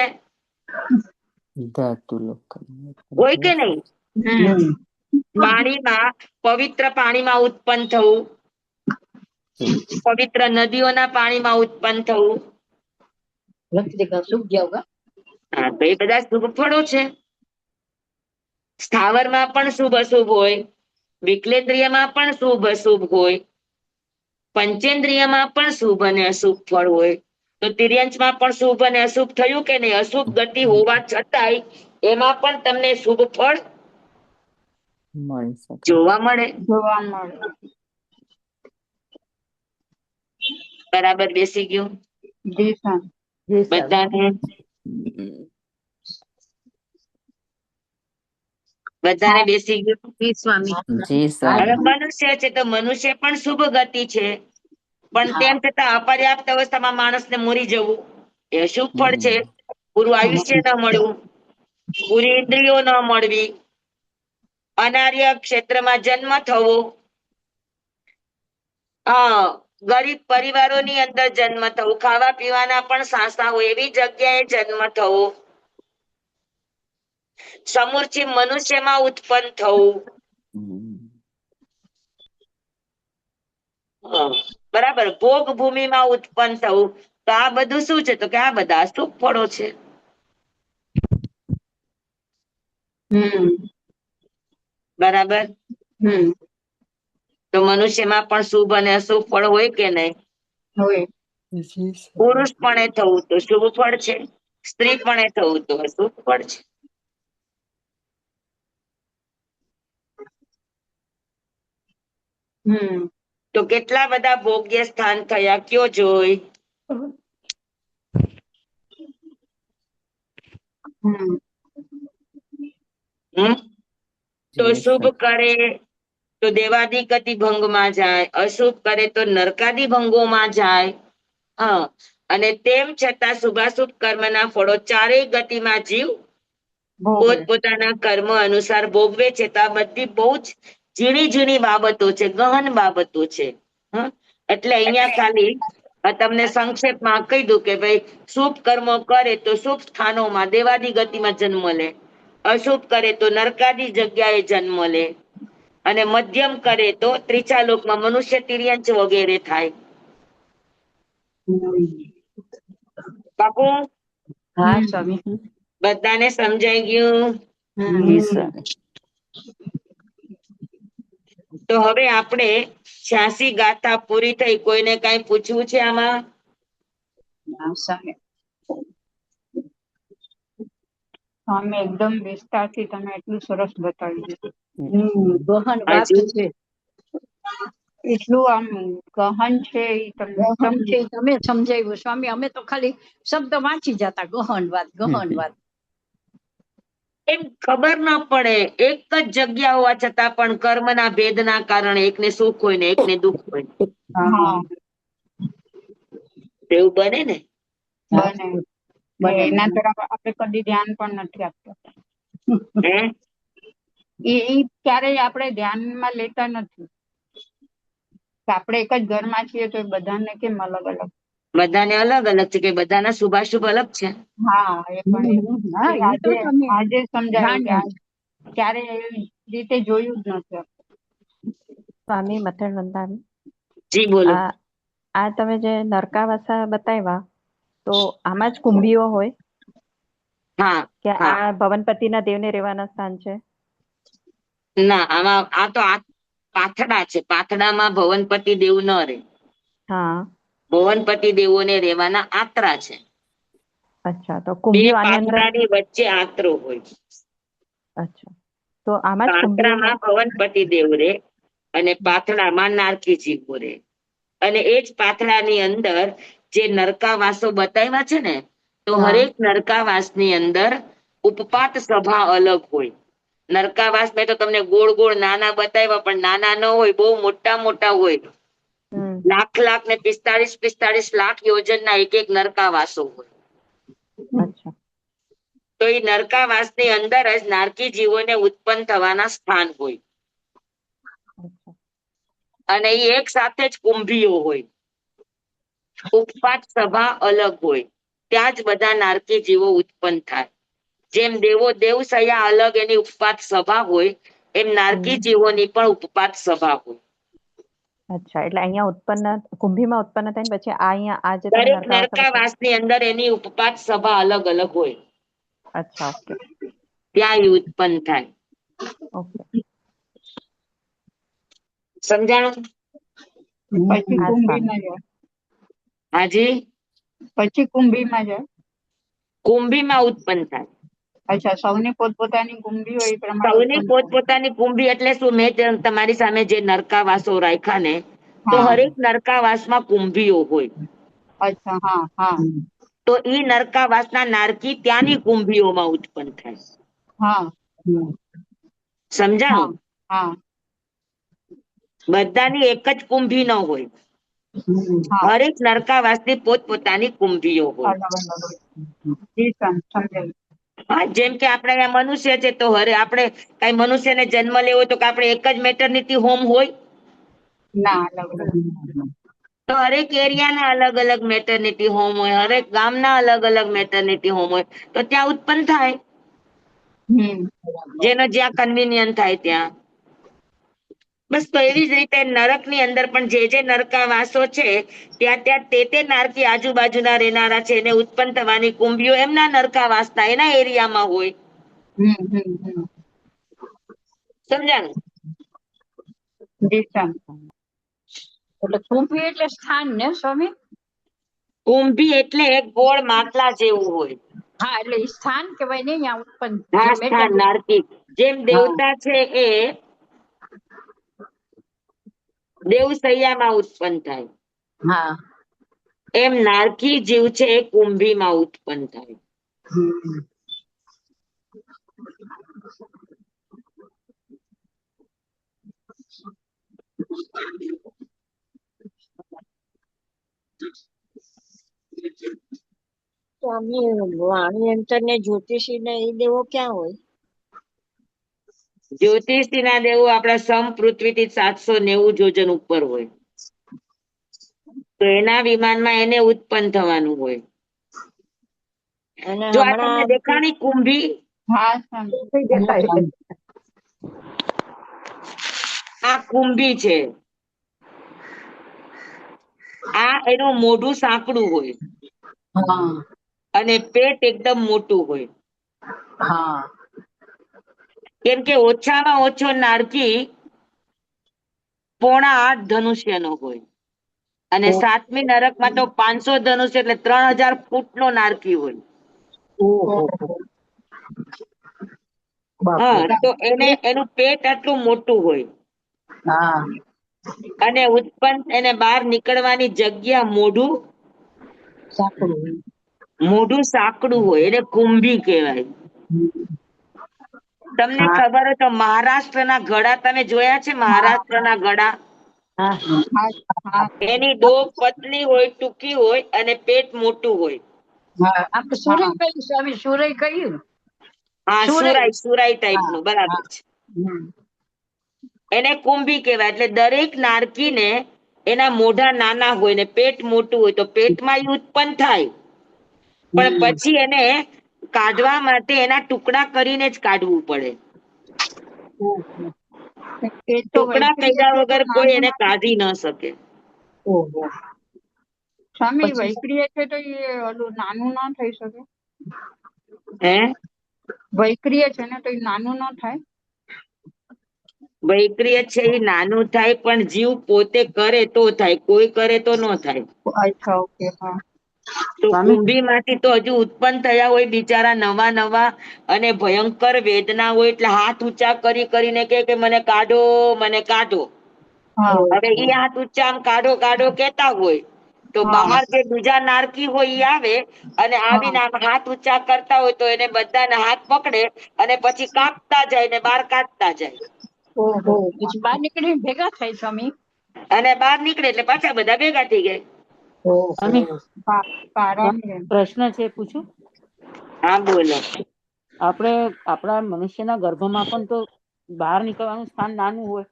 હોય કે નહીં? પાણીમાં, પવિત્ર પાણીમાં ઉત્પન્ન થવું, પવિત્ર નદીઓના પાણીમાં ઉત્પન્ન થવું. હા, તો એ બધા શુભ ફળો છે. સ્થાવરમાં પણ શુભ અશુભ હોય, વિકલેન્દ્રિયમાં પણ શુભ અશુભ હોય, પંચેન્દ્રિયમાં પણ શુભ અને અશુભ ફળ હોય. તો તિર્યંચમાં પણ શુભ અને અશુભ થયું કે નહીં? અશુભ ગતિ હોવા છતાંય એમાં પણ તમને શુભ ફળ જોવા મળે. બરાબર બેસી ગયું બધાને? બધાને બેસી ગયું? હવે મનુષ્ય છે તો મનુષ્ય પણ શુભ ગતિ છે, પણ તેમ છતાં અપર્યાપ્ત અવસ્થામાં માણસને મરી જવું એ અશુભ ફળ છે. પૂરું આયુષ્ય ન મળવું પૂરી ઇન્દ્રિયો ન મળવી, અનાર્ય ક્ષેત્રમાં જન્મ થવો, ગરીબ પરિવારોની અંદર જન્મ થવું, ખાવા પીવાના પણ સાંસા હોય એવી જગ્યાએ જન્મ થવો, સમૂર્ચિ મનુષ્યમાં ઉત્પન્ન થવું. બરાબર, ભોગ ભૂમિમાં ઉત્પન્ન થવું. તો આ બધું શું છે? તો કે આ બધા શુભ ફળો છે. બરાબર. તો મનુષ્યમાં પણ શુભ અને અશુભ ફળ હોય કે નહીં? પુરુષ પણ થવું તો શુભ ફળ છે, સ્ત્રી પણ થવું તો અશુભ ફળ છે. તો કેટલા બધા ભોગ્ય સ્થાન થયા કયો જોઈ? તો શુભ કરે તો દેવાદિગતિ ભંગમાં જાય, અશુભ કરે તો નરકાદી ભંગોમાં જાય. અને તેમ છતાં શુભાશુભ કર્મના ફળો ચારેય ગતિમાં જીવ પોતપોતાના કર્મ અનુસાર ભોગવે છે. તો આ બધી બહુ જ ઝીણી ઝીણી બાબતો છે, ગહન બાબતો છે. એટલે અહીંયા ખાલી તમને સંક્ષેપમાં કહી દઉં કે ભાઈ શુભ કર્મો કરે તો શુભ સ્થાનોમાં દેવાદી ગતિમાં જન્મ લે, અશુભ કરે તો નરકાદી જગ્યાએ જન્મ લે, અને મધ્યમ કરે તો ત્રીજા લોકમાં મનુષ્ય તિર્યંચ વગેરે થાય. પાકું? હા સ્વામી. બધાને સમજાઈ ગયું? તો હવે આપણે 86 ગાથા પૂરી થઈ. કોઈને કઈ પૂછવું છે આમાં? સ્વામી એકદમ વિસ્તારથી તમે એટલું સરસ બતાવી દીધું. ગહન વાત છે, એટલું આમ ગહન છે. તમે સમજાવ્યું સ્વામી. અમે તો ખાલી શબ્દ વાંચી જતા, ગહન વાત, ગહન વાત. એમ ખબર ન પડે, એક જ જગ્યા હોવા છતાં પણ કર્મના ભેદના કારણે એકને સુખ હોય ને એકને દુઃખ હોય. એવું બને ને? એના તરફ આપણે કદી ધ્યાન પણ નથી આપતા. એ ક્યારેય આપણે ધ્યાનમાં લેતા નથી. આપણે એક જ ઘરમાં છીએ તો બધાને કેમ અલગ અલગ? બધાને અલગ અલગ છે કે બધાના શુભાશુભ અલગ છે. હા, એ પણ આજે સમજાયું. ક્યારે એવી રીતે જોયું જ નથી. સ્વામી મથન વંદામી. જી બોલો. આ તમે જે નરકાવાસા બતાવ્યા, તો આમાં જ કુંભીઓ હોય? હા. કે આ ભવનપતિના દેવને રહેવાના સ્થાન છે? ના, આમાં આ તો પાથડા છે. પાથડામાં ભવનપતિ દેવ ન રહે. હા. ભવનપતિ દેવોને રહેવાના આત્રા છે. અચ્છા, તો બે કુંભીઓ આની અંદર? પાથડાની વચ્ચે આત્રો હોય. અચ્છા, તો આમાં જ આત્રામાં ભવનપતિ દેવ રે અને પાથડામાં નારકીજી રે. અને એ જ પાથડાની અંદર જે નરકાવાસો બતાવ્યા છે ને, તો હરેક નરકાવાસની અંદર ઉપપાત સભા અલગ હોય. નરકાવાસ મેં તો તમને ગોળ ગોળ નાના બતાવ્યા, પણ નાના ન હોય, બહુ મોટા મોટા હોય. લાખ લાખ ને 45 લાખ યોજનના એક એક નરકાવાસો હોય. તો એ નરકાવાસની અંદર જ નારકી જીવોને ઉત્પન્ન થવાના સ્થાન હોય. અને એ એક સાથે જ કુંભીઓ હોય. ઉપપાત સભા અલગ હોય, ત્યાં જ બધા નારકી જીવો ઉત્પન્ન થાય. જેમ દેવો દેવસયા અલગ એની ઉપપાત સભા હોય, એમ નારકી જીવોની પણ ઉપપાત સભા હોય. અચ્છા, એટલે અહીંયા ઉત્પન્ન કુંભીમાં ઉત્પન્ન થાય ને પછી અહીંયા આ જે દરેક નરકાવાસની અંદર એની ઉપપાત સભા અલગ અલગ હોય. અચ્છા, ઓકે. ત્યાં એ ઉત્પન્ન થાય. ઓકે. સમજાણું? પછી કુંભીમાં જાય. હાજી? પછી કુંભીમાં જાય. કુંભીમાં ઉત્પન્ન થાય. અચ્છા, સૌની પોતપોતાની કુંભી હોય એ પ્રમાણે. સૌની પોતપોતાની કુંભી એટલે શું? મેં તમારી સામે જે નરકાવાસો રાખ્યા ને, તો હરેક નરકાવાસમાં કુંભીઓ હોય. અચ્છા, હા હા. તો ઈ નરકાવાસના નારકી ત્યાંની કુંભીઓમાં ઉત્પન્ન થાય. હા. સમજાણું? હા. બધાની એક જ કુંભી ન હોય. હરેક નરકાવાસની પોતપોતાની કુંભીઓ હોય. હા, જેમ કે આપણે અહીંયા મનુષ્ય છે તો આપણે કઈ મનુષ્યને જન્મ લેવો હોય તો કે આપણે એક જ મેટર્નિટી હોમ હોય? ના, અલગ અલગ. તો હરેક એરિયાના અલગ અલગ મેટર્નિટી હોમ હોય, હરેક ગામના અલગ અલગ મેટર્નિટી હોમ હોય, તો ત્યાં ઉત્પન્ન થાય, જેનો જ્યાં કન્વીનિયન્ટ થાય ત્યાં. બસ તો એવી જ રીતે નરકની અંદર પણ જે નરકાવાસો છે ત્યાં ત્યાં તે નારકી આજુબાજુના રહેનારા છે એને ઉત્પન્ન થવાની કુંભીઓ એમના નરકાવાસના એના એરિયામાં હોય. સમજાણું? દિશા. એટલે કુંભી એટલે સ્થાન ને સ્વામી? કુંભી એટલે એક ગોળ માટલા જેવું હોય. હા, એટલે ઈ સ્થાન કહેવાય ને અહીંયા ઉત્પન્ન હા, જે સ્થાન મેટર. નારકી. જેમ દેવતા છે એ દેવસૈયામાં ઉત્પન્ન થાય, હા. એમ નારકી જીવ છે એ કુંભીમાં ઉત્પન્ન થાય. સ્વામી વાણિયંત્ર ને જ્યોતિષી ને એ દેવો ક્યાં હોય? જ્યોતિષીના દેવો આપણા સમ પૃથ્વીથી 790 યોજન ઉપર હોય, તો એના વિમાનમાં એને ઉત્પન્ન થવાનું હોય. અને જો આ તમને હમણાં દેખાણી કુંભી, હા, સ્વામી. આ કુંભી છે. આ એનું મોઢું સાંકડું હોય હા. અને પેટ એકદમ મોટું હોય. હા. કેમ કે ઓછામાં ઓછો નારકી 8.5 ધનુષ્યનો હોય અને 7મી નરકમાં તો 500 ધનુષ્ય એટલે 3000 ફૂટનો નારકી હોય. હા, તો એનું પેટ આટલું મોટું હોય હા. અને ઉત્પન્ન એને બહાર નીકળવાની જગ્યા મોઢું સાંકડું હોય, એને કુંભી કહેવાય. તમને ખબર હોય તો મહારાષ્ટ્રના ગળા તમે જોયા છે? મહારાષ્ટ્રના ગળા એની ડોક પતલી હોય, ટૂંકી હોય અને પેટ મોટું હોય. આપણે સુરઈ કહ્યું સ્વામી, સુરઈ કહ્યું. હા, સુરાઈ ટાઈપ નું, હા. બરાબર છે. એને કુંભી કહેવાય. એટલે દરેક નારકીને એના મોઢા નાના હોય ને પેટ મોટું હોય, તો પેટમાં ઈ ઉત્પન્ન થાય, પણ પછી એને કાઢવા માટે એના ટુકડા કરીને જ કાઢવું પડે. એ તો ટુકડા વૈકલ્ય કર્યા છે તો વગર કોઈ નાનું એને ના થાય. કાઢી ન શકે. સ્વામી, વૈક્રિય છે તો એ ઓલું નાનું ના થઈ શકે? હે? વૈક્રિય છે ને તો એ નાનું ના થાય? વૈક્રિય છે એ નાનું થાય, પણ જીવ પોતે કરે તો થાય, કોઈ કરે તો ન થાય. અચ્છા, ઓકે. હા. તો સ્વામી કુંભીમાંથી તો હજુ ઉત્પન્ન થયા હોય બિચારા નવા નવા અને ભયંકર વેદના હોય, એટલે હાથ ઊંચા કરીને કે મને કાઢો, મને કાઢો. હવે ઈ હાથ ઊંચા આમ કાઢો કાઢો કેતા હોય, તો બહાર જે બીજા નારકી હોય ઈ આવે અને આવીને આમ હાથ ઊંચા કરતા હોય, તો એને બધાને હાથ પકડે અને પછી કાપતા જાય ને બહાર કાઢતા જાય. ઓહો, પછી બહાર નીકળીને ભેગા થાય સ્વામી? અને બહાર નીકળે એટલે પાછા બધા ભેગા થઈ જાય. સ્વામી કારણ છે. પ્રશ્ન છે, પૂછું? હા, બોલો. આપણે આપણા મનુષ્યના ગર્ભમાં પણ તો બહાર નીકળવાનું સ્થાન નાનું હોય,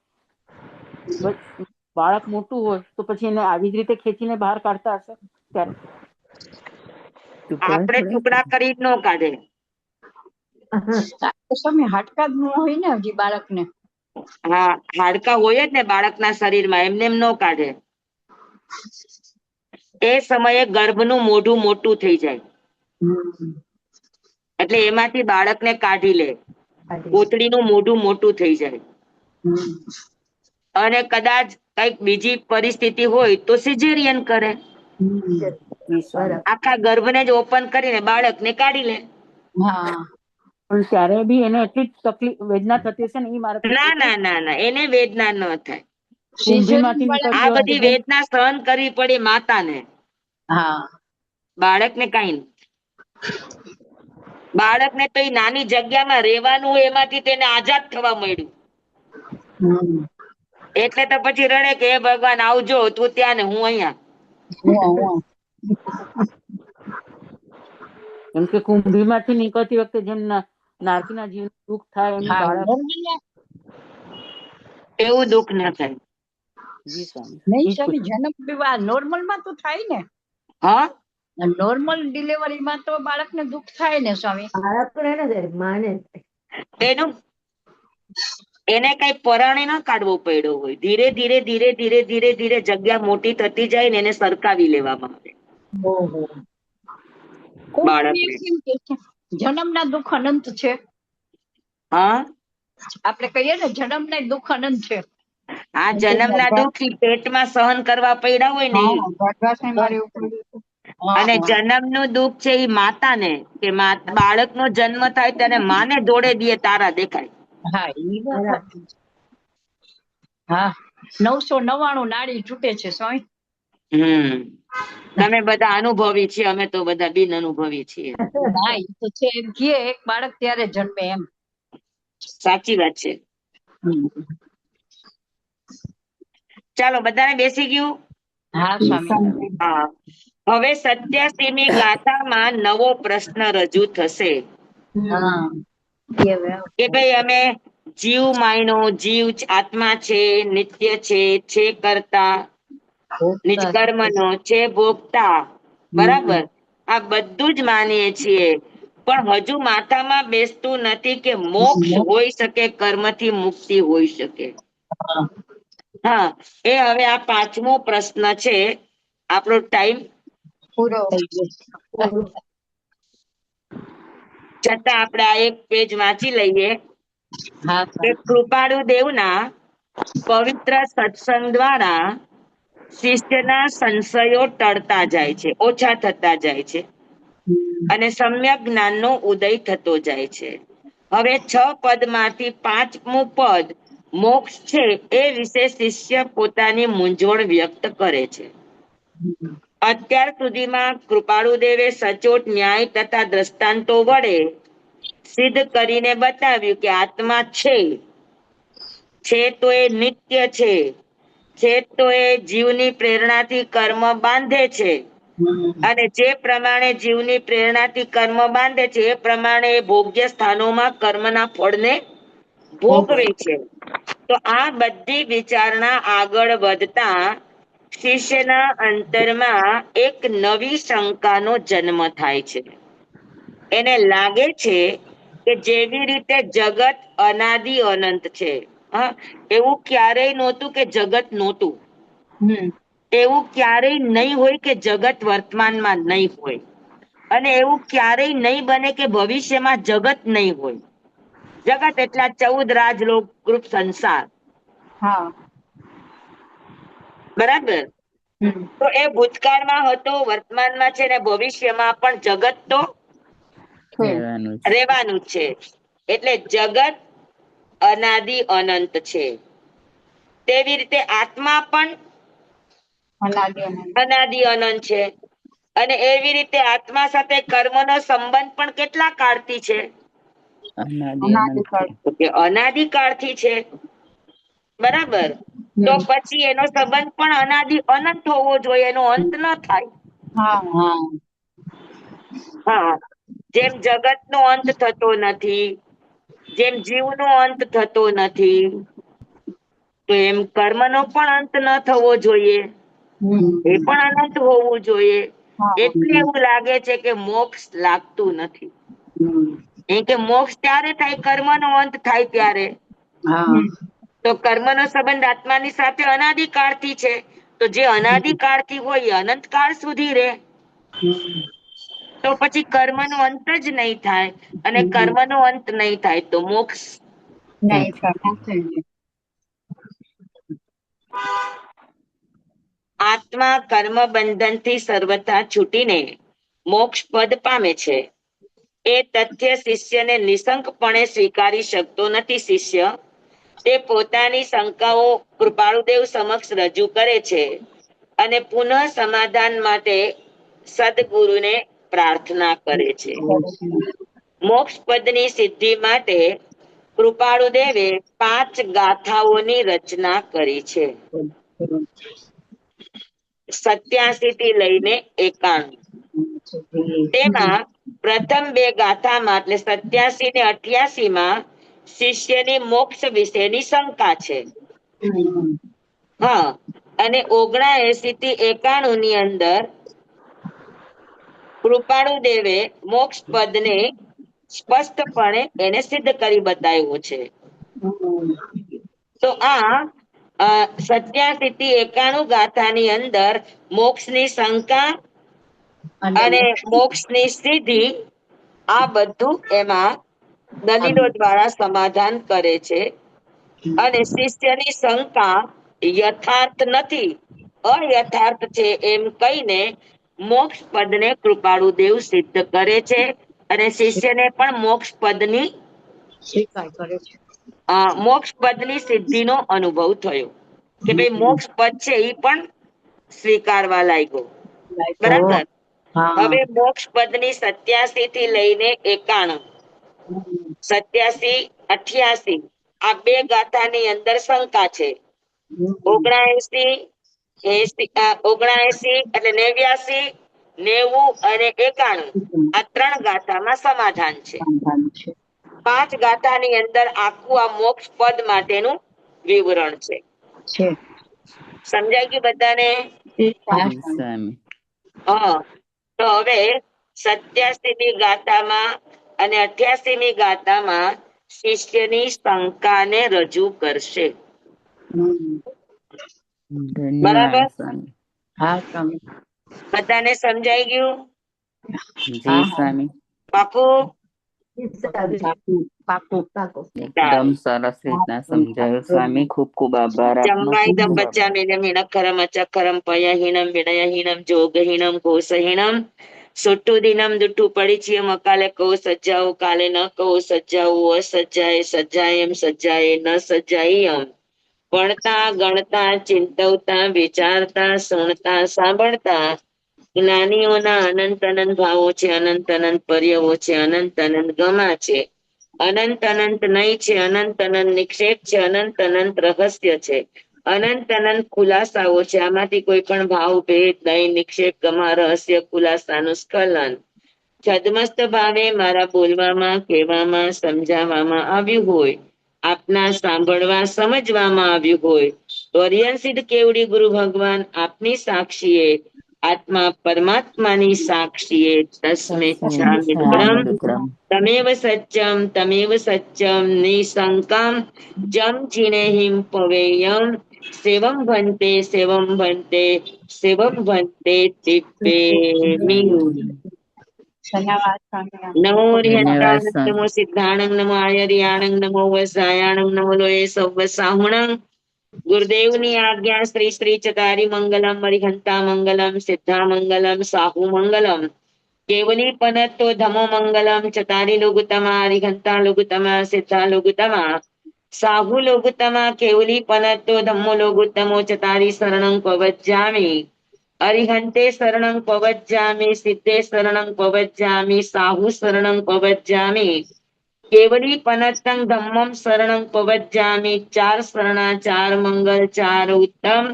બાળક મોટું હોય, તો પછી એને આવી જ રીતે ખેંચીને બહાર કાઢતા હશે ત્યારે? આપણે ટુકડા કરી ન કાઢે. સ્વામી, હાડકા જ ન હોય ને હજી બાળકને? હા, હાડકા હોય જ ને બાળકના શરીરમાં, એમને એમ ન કાઢે. એ સમયે ગર્ભનું મોઢું મોટું થઈ જાય, એટલે એમાંથી બાળકને કાઢી લે. કોતડીનું મોઢું મોટું થઈ જાય અને કદાચ કઈક બીજી પરિસ્થિતિ હોય તો સિઝેરિયન કરે. આખા ગર્ભને જ ઓપન કરીને બાળકને કાઢી લે. હા. પણ ત્યારે બી એને એટલી તકલીફ વેદના થતી હશે ને? એ મારે ના પૂછવું ના ના ના, એને વેદના ન થાય. કુંભીમાંથી આ નીકળતી બધી હોય વેદના સહન કરવી પડે માતાને, હા. બાળકને કઈ નહીં. બાળકને તો એ નાની જગ્યામાં રહેવાનું હોય, એમાંથી તેને આઝાદ થવા મળ્યું. એટલે તો પછી રડે કે હે ભગવાન આવજો, તું ત્યાં ને હું અહીંયા. કેમ કે કુંભીમાંથી નીકળતી વખતે જેમ નારકીના જીવ દુઃખ થાય એમ હા બાળક normal એવું દુઃખ ના થાય. જી સ્વામી નહીં ઈ જ સ્વામી, જન્મ વિવાહ નોર્મલ માં તો થાય ને, હા નોર્મલ ડિલિવરી માં તો બાળકને દુઃખ થાય ને સ્વામી. એનું એને કઈ પરાણે ના કાઢવો પડ્યો હોય, ધીરે ધીરે ધીરે ધીરે ધીરે ધીરે જગ્યા મોટી થતી જાય ને એને સરકાવી લેવામાં આવે ઓહો. કોઈ બાળકને. એમ કે છે જન્મના દુઃખ અનંત છે. હા આપણે કહીએ ને જન્મના દુઃખ અનંત છે. આ જન્મના દુઃખ ઈ પેટમાં સહન કરવા પડ્યા હોય ને ઈ. હા ગર્ભાશયમાં રહેવું પડ્યું હતું. અને જન્મનું દુઃખ છે ઈ માતાને, કે બાળકનો જન્મ થાય ત્યારે માને દોડે દીએ તારા દેખાય. હા ઈ વાત સાચી છે. હા 999 નાડી તૂટે છે સ્વામી. તમે બધા અનુભવી છીએ, અમે તો બધા બિન અનુભવી છીએ. હા ઈ તો છે. એમ કે એક બાળક ત્યારે જન્મે એમ. સાચી વાત છે. ચાલો બધાને બેસી ગયું. હા સ્વામી. હા હવે 87મી ગાથામાં નવો પ્રશ્ન રજૂ થશે હા કે ભાઈ અમે જીવ માયનો, જીવ આત્મા છે, નિત્ય છે કરતા, નિજ કર્મનો છે ભોગતા, બરાબર, આ બધું જ માનીએ છીએ, પણ હજુ માથામાં બેસતું નથી કે મોક્ષ હોઈ શકે, કર્મથી મુક્તિ હોઈ શકે. હા એ હવે આ 5મો પ્રશ્ન છે. આપણો ટાઈમ પૂરો. છતાં આપણે આ એક પેજ વાંચી લઈએ હા કે કૃપાળુ દેવના પવિત્ર સત્સંગ દ્વારા શિષ્યના સંશયો ટળતા જાય છે, ઓછા થતા જાય છે અને સમ્યક જ્ઞાનનો ઉદય થતો જાય છે. હવે 6 પદમાંથી 5મું પદ મોક્ષ છે એ વિશે શિષ્ય પોતાની મૂંઝવણ વ્યક્ત કરે છે. અત્યાર સુધીમાં કૃપાળુદેવે સચોટ ન્યાય તથા દ્રષ્ટાંતો વડે સિદ્ધ કરીને બતાવ્યું કે આત્મા છે તો એ નિત્ય છે તો એ જીવની પ્રેરણાથી કર્મ બાંધે છે, અને જે પ્રમાણે જીવની પ્રેરણાથી કર્મ બાંધે છે એ પ્રમાણે ભોગ્ય સ્થાનોમાં કર્મના ફળને ભોગવે છે. તો આ બધી વિચારણા આગળ વધતા શિષ્યના અંતરમાં એક નવી શંકાનો જન્મ થાય છે. એને લાગે છે કે જેવી રીતે જગત અનાદિ અનંત છે, એવું ક્યારેય નહોતું કે જગત નહોતું, એવું ક્યારેય નહીં હોય કે જગત વર્તમાનમાં નહીં હોય, અને એવું ક્યારેય નહીં બને કે ભવિષ્યમાં જગત નહીં હોય. જગત એટલા 14 રાજલોક ગ્રુપ સંસાર, બરાબર. તો એ ભૂતકાળમાં હતો, વર્તમાનમાં છે ને ભવિષ્યમાં પણ જગત તો રહેવાનું છે. એટલે જગત અનાદિ અનંત છે. તેવી રીતે આત્મા પણ અનાદિ અનંત છે. અને એવી રીતે આત્મા સાથે કર્મનો સંબંધ પણ કેટલા કાળથી છે? અનાદિકાળથી છે, બરાબર. તો પછી એનો સંબંધ પણ અનાદિ અનંત હોવો જોઈએ, એનો અંત ન થાય. હા, જેમ જગતનો અંત થતો નથી, જેમ જીવનો અંત થતો નથી, તો એમ કર્મનો પણ અંત ન થવો જોઈએ, એ પણ અનંત હોવું જોઈએ. એટલે એવું લાગે છે કે મોક્ષ લાગતું નથી. એ કે મોક્ષ ત્યારે થાય, કર્મનો અંત થાય ત્યારે. તો કર્મનો સંબંધ આત્માની સાથે અનાદિકાળથી છે, તો જે અનાદિકાળથી હોય એ અનંત કાળ સુધી રહે. તો પછી કર્મનો અંત જ નહીં થાય, અને કર્મનો અંત નહીં થાય તો મોક્ષ આત્મા કર્મ બંધનથી સર્વથા છૂટીને મોક્ષ પદ પામે છે. એ તથ્ય શિષ્યને નિશંકપણે સ્વીકારી શકતો નથી. શિષ્ય તે પોતાની શંકાઓ કૃપાળુદેવ સમક્ષ રજૂ કરે છે અને પુનઃ સમાધાન માટે સદગુરુને પ્રાર્થના કરે છે. મોક્ષ પદની સિદ્ધિ માટે કૃપાળુદેવે 5 ગાથાઓની રચના કરી છે. 87 થી લઈને 91. તેમાં પ્રથમ બે ગાથામાં એટલે 87 ને 88 માં શિષ્યની મોક્ષ વિશેની શંકા છે. હા, અને 79 થી 91 ની અંદર કૃપાળુ દેવે મોક્ષ પદને સ્પષ્ટપણે એને સિદ્ધ કરી બતાવ્યું છે. તો આ 87 થી 91 ગાથાની અંદર મોક્ષની શંકા અને મોક્ષની સિદ્ધિ આ બધું એમાં દલીલો દ્વારા સમાધાન કરે છે. અને શિષ્યની શંકા યથાર્થ નથી, અયથાર્થ છે એમ કહીને મોક્ષ પદને કૃપાળુ દેવ સિદ્ધ કરે છે. અને શિષ્યને પણ મોક્ષ પદની સ્વીકાર કરે છે. મોક્ષ પદની સિદ્ધિનો અનુભવ થયો કે ભાઈ મોક્ષ પદ છે એ પણ સ્વીકારવા લાગ્યો. બરાબર. હવે મોક્ષ પદની 87 થી લઈને 91, 87, 88 આ બે ગાથાની અંદર શંકા છે. 79, 79 એટલે 89, 90 અને 91 આ 3 ગાથામાં સમાધાન છે. 5 ગાથાની અંદર આખું આ મોક્ષ પદ માટેનું વિવરણ છે. સમજાય ગયું બધાને? હા. તો હવે 87મી ગાથામાં અને 88મી ગાથામાં શિષ્યની શંકાને રજૂ કરશે. બરાબર? બધાને સમજાઈ ગયું? પાકું? એકદમ સરસ રીતના સમજાયું સ્વામી. ખૂબ ખૂબ આભાર આપનો. જંગાઈદમ બચ્ચામીનમ હિનખરમ અચખરમ પયહીનમ વિનયહીનમ જોગહીનમ ઘોષહીનમ સુટ્ટુદીનમ દુટ્ટુ પરિચયમ અકાલે કહો સજ્જાઓ કાલે ન કહો સજ્જાઓ અસજ્જાએ સજ્જાયમ સજ્જાએ ન સજ્જાયમ ભણતા ગણતા ચિંતવતા વિચારતા સુણતા સાંભળતા જ્ઞાનીઓના અનંત અનંત ભાવો છે, અનંત અનંત પર્યવો છે, અનંત અનંત ગમા છે, અનંત અનંત નય છે, અનંત અનંત નિક્ષેપ છે, અનંત અનંત રહસ્ય છે, અનંત અનંત ખુલાસાઓ છે. આમાંથી કોઈ પણ ભાવ ભેદ નય નિક્ષેપ ગમા રહસ્ય ખુલાસાનું સ્ખલન છદમસ્ત ભાવે મારા બોલવામાં કહેવામાં સમજાવવામાં આવ્યું હોય, આપના સાંભળવા સમજવામાં આવ્યું હોય તો અરિયણસિદ્ધ કેવડી ગુરુ ભગવાન આપની સાક્ષીએ આત્મા પરમાત્માની સાક્ષીએ તસ્મે તમેવ સચ્ચમ નિશંકામ જમ ચિનેહિમ પવેયમ સેવમ ભંતે સેવમ ભંતે સેવમ ભંતે દિવ્યેમિ. નમો હરિહંતાણંદ નમો સિદ્ધાણંદ નમો આયર્યાણંદ નમો વસાયાણંદ નમો લોય સૌવસાહુણં. ગુરુદેવની આજ્ઞા શ્રી શ્રી ચતારી મંગલમ હરિહંતા મંગલમ સિદ્ધા મંગલમ સાહુ મંગલમ કેવલી પનત્તો ધમો મંગલમ ચતારી લોગુતમા હરિહંતા લોગુતમા સિદ્ધા લોગુતમા સાહુ લોગુતમા કેવલી પનત્તો ધમ્મો લોગુતમો ચતારી શરણં પવજ્જામિ અરિહંતે શરણં પવજ્જામિ સિદ્ધે શરણં પવજ્જામિ સાહુ શરણં પવજ્જામિ કેવલી પનત્તં ધમ્મં શરણં પવજ્જામિ. 4 શરણા 4 મંગલ 4 ઉત્તમ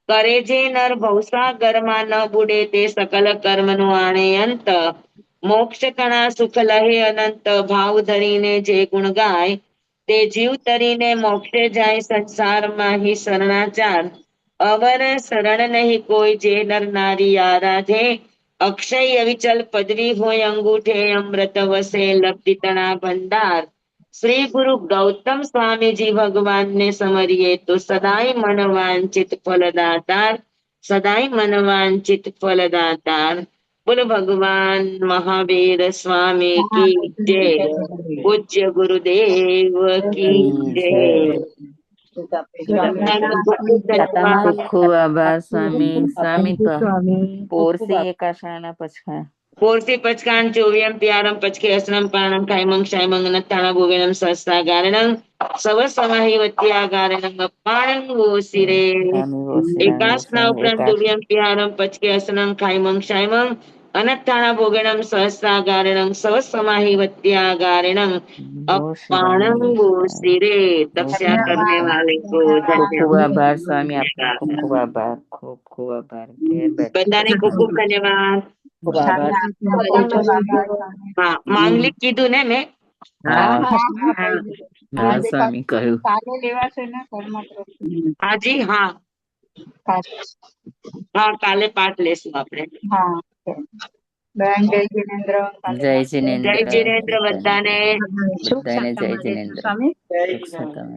કરે જે નર ભવસાગરમાં ન બુડે તે સકલ કર્મનો આણે અંત મોક્ષ કણા સુખ લહે અનંત ભાવ ધરીને જે ગુણ ગાય તે જીવ તરીને મોક્ષે જાય સંસારમાં હિ શરણાચાર અવર શરણ નહીં કોઈ જે નર નારી આરાધે અક્ષય અવિચલ પદવી હોય અંગૂઠે અમૃત વસે લબ્ધિ તણા ભંડાર. શ્રી ગુરુ ગૌતમ સ્વામીજી ભગવાનને સમરીએ તો સદાય મન વાંચિત ફલદાતાર, સદાય મન વાંચિત ફલદાતાર. બોલો ભગવાન મહાવીર સ્વામી કી જય. પૂજ્ય ગુરુદેવ કી જય. ખૂબ ખૂબ આભાર સ્વામી. સ્વામી પોરસી એકાશાના પછા પોરસી પચકાન ચોવ્યમ પ્યારમ પચકે અસનમ પાણમ કાયમં ક્ષાયમં નત્તાણા ભોગેનમ સહસ્રાગારણં સવ સમાહિ વત્યાગારણં અપાણં વોસિરે એકાસના ઉપરાંત ચોવ્યમ પ્યારમ પચકે અસનમ કાયમં ક્ષાયમં અનત્તાણા ભોગેનમ સહસ્રાગારણં સવ સમાહિ વત્યાગારણં અપાણં વોસિરે. તપસ્યા કરને વાલે કો ખૂબ ખૂબ આભાર સ્વામી. ધન્યવાદ. આપનો ખૂબ ખૂબ આભાર. ખૂબ ખૂબ આભાર. બધાને ખૂબ ખૂબ ધન્યવાદ. ખૂબ આભાર. હા માંગલિક કીધું ને મેં. હા સ્વામી કહ્યું કાલે લેવાશે ને હાજી હા હા કાલે પાઠ લેશું આપણે. હા બેન જય જિનેન્દ્ર જય જિનેન્દ્ર બધાને. સુખ શાંતિ મળે સ્વામી. જય જિનેન્દ્ર.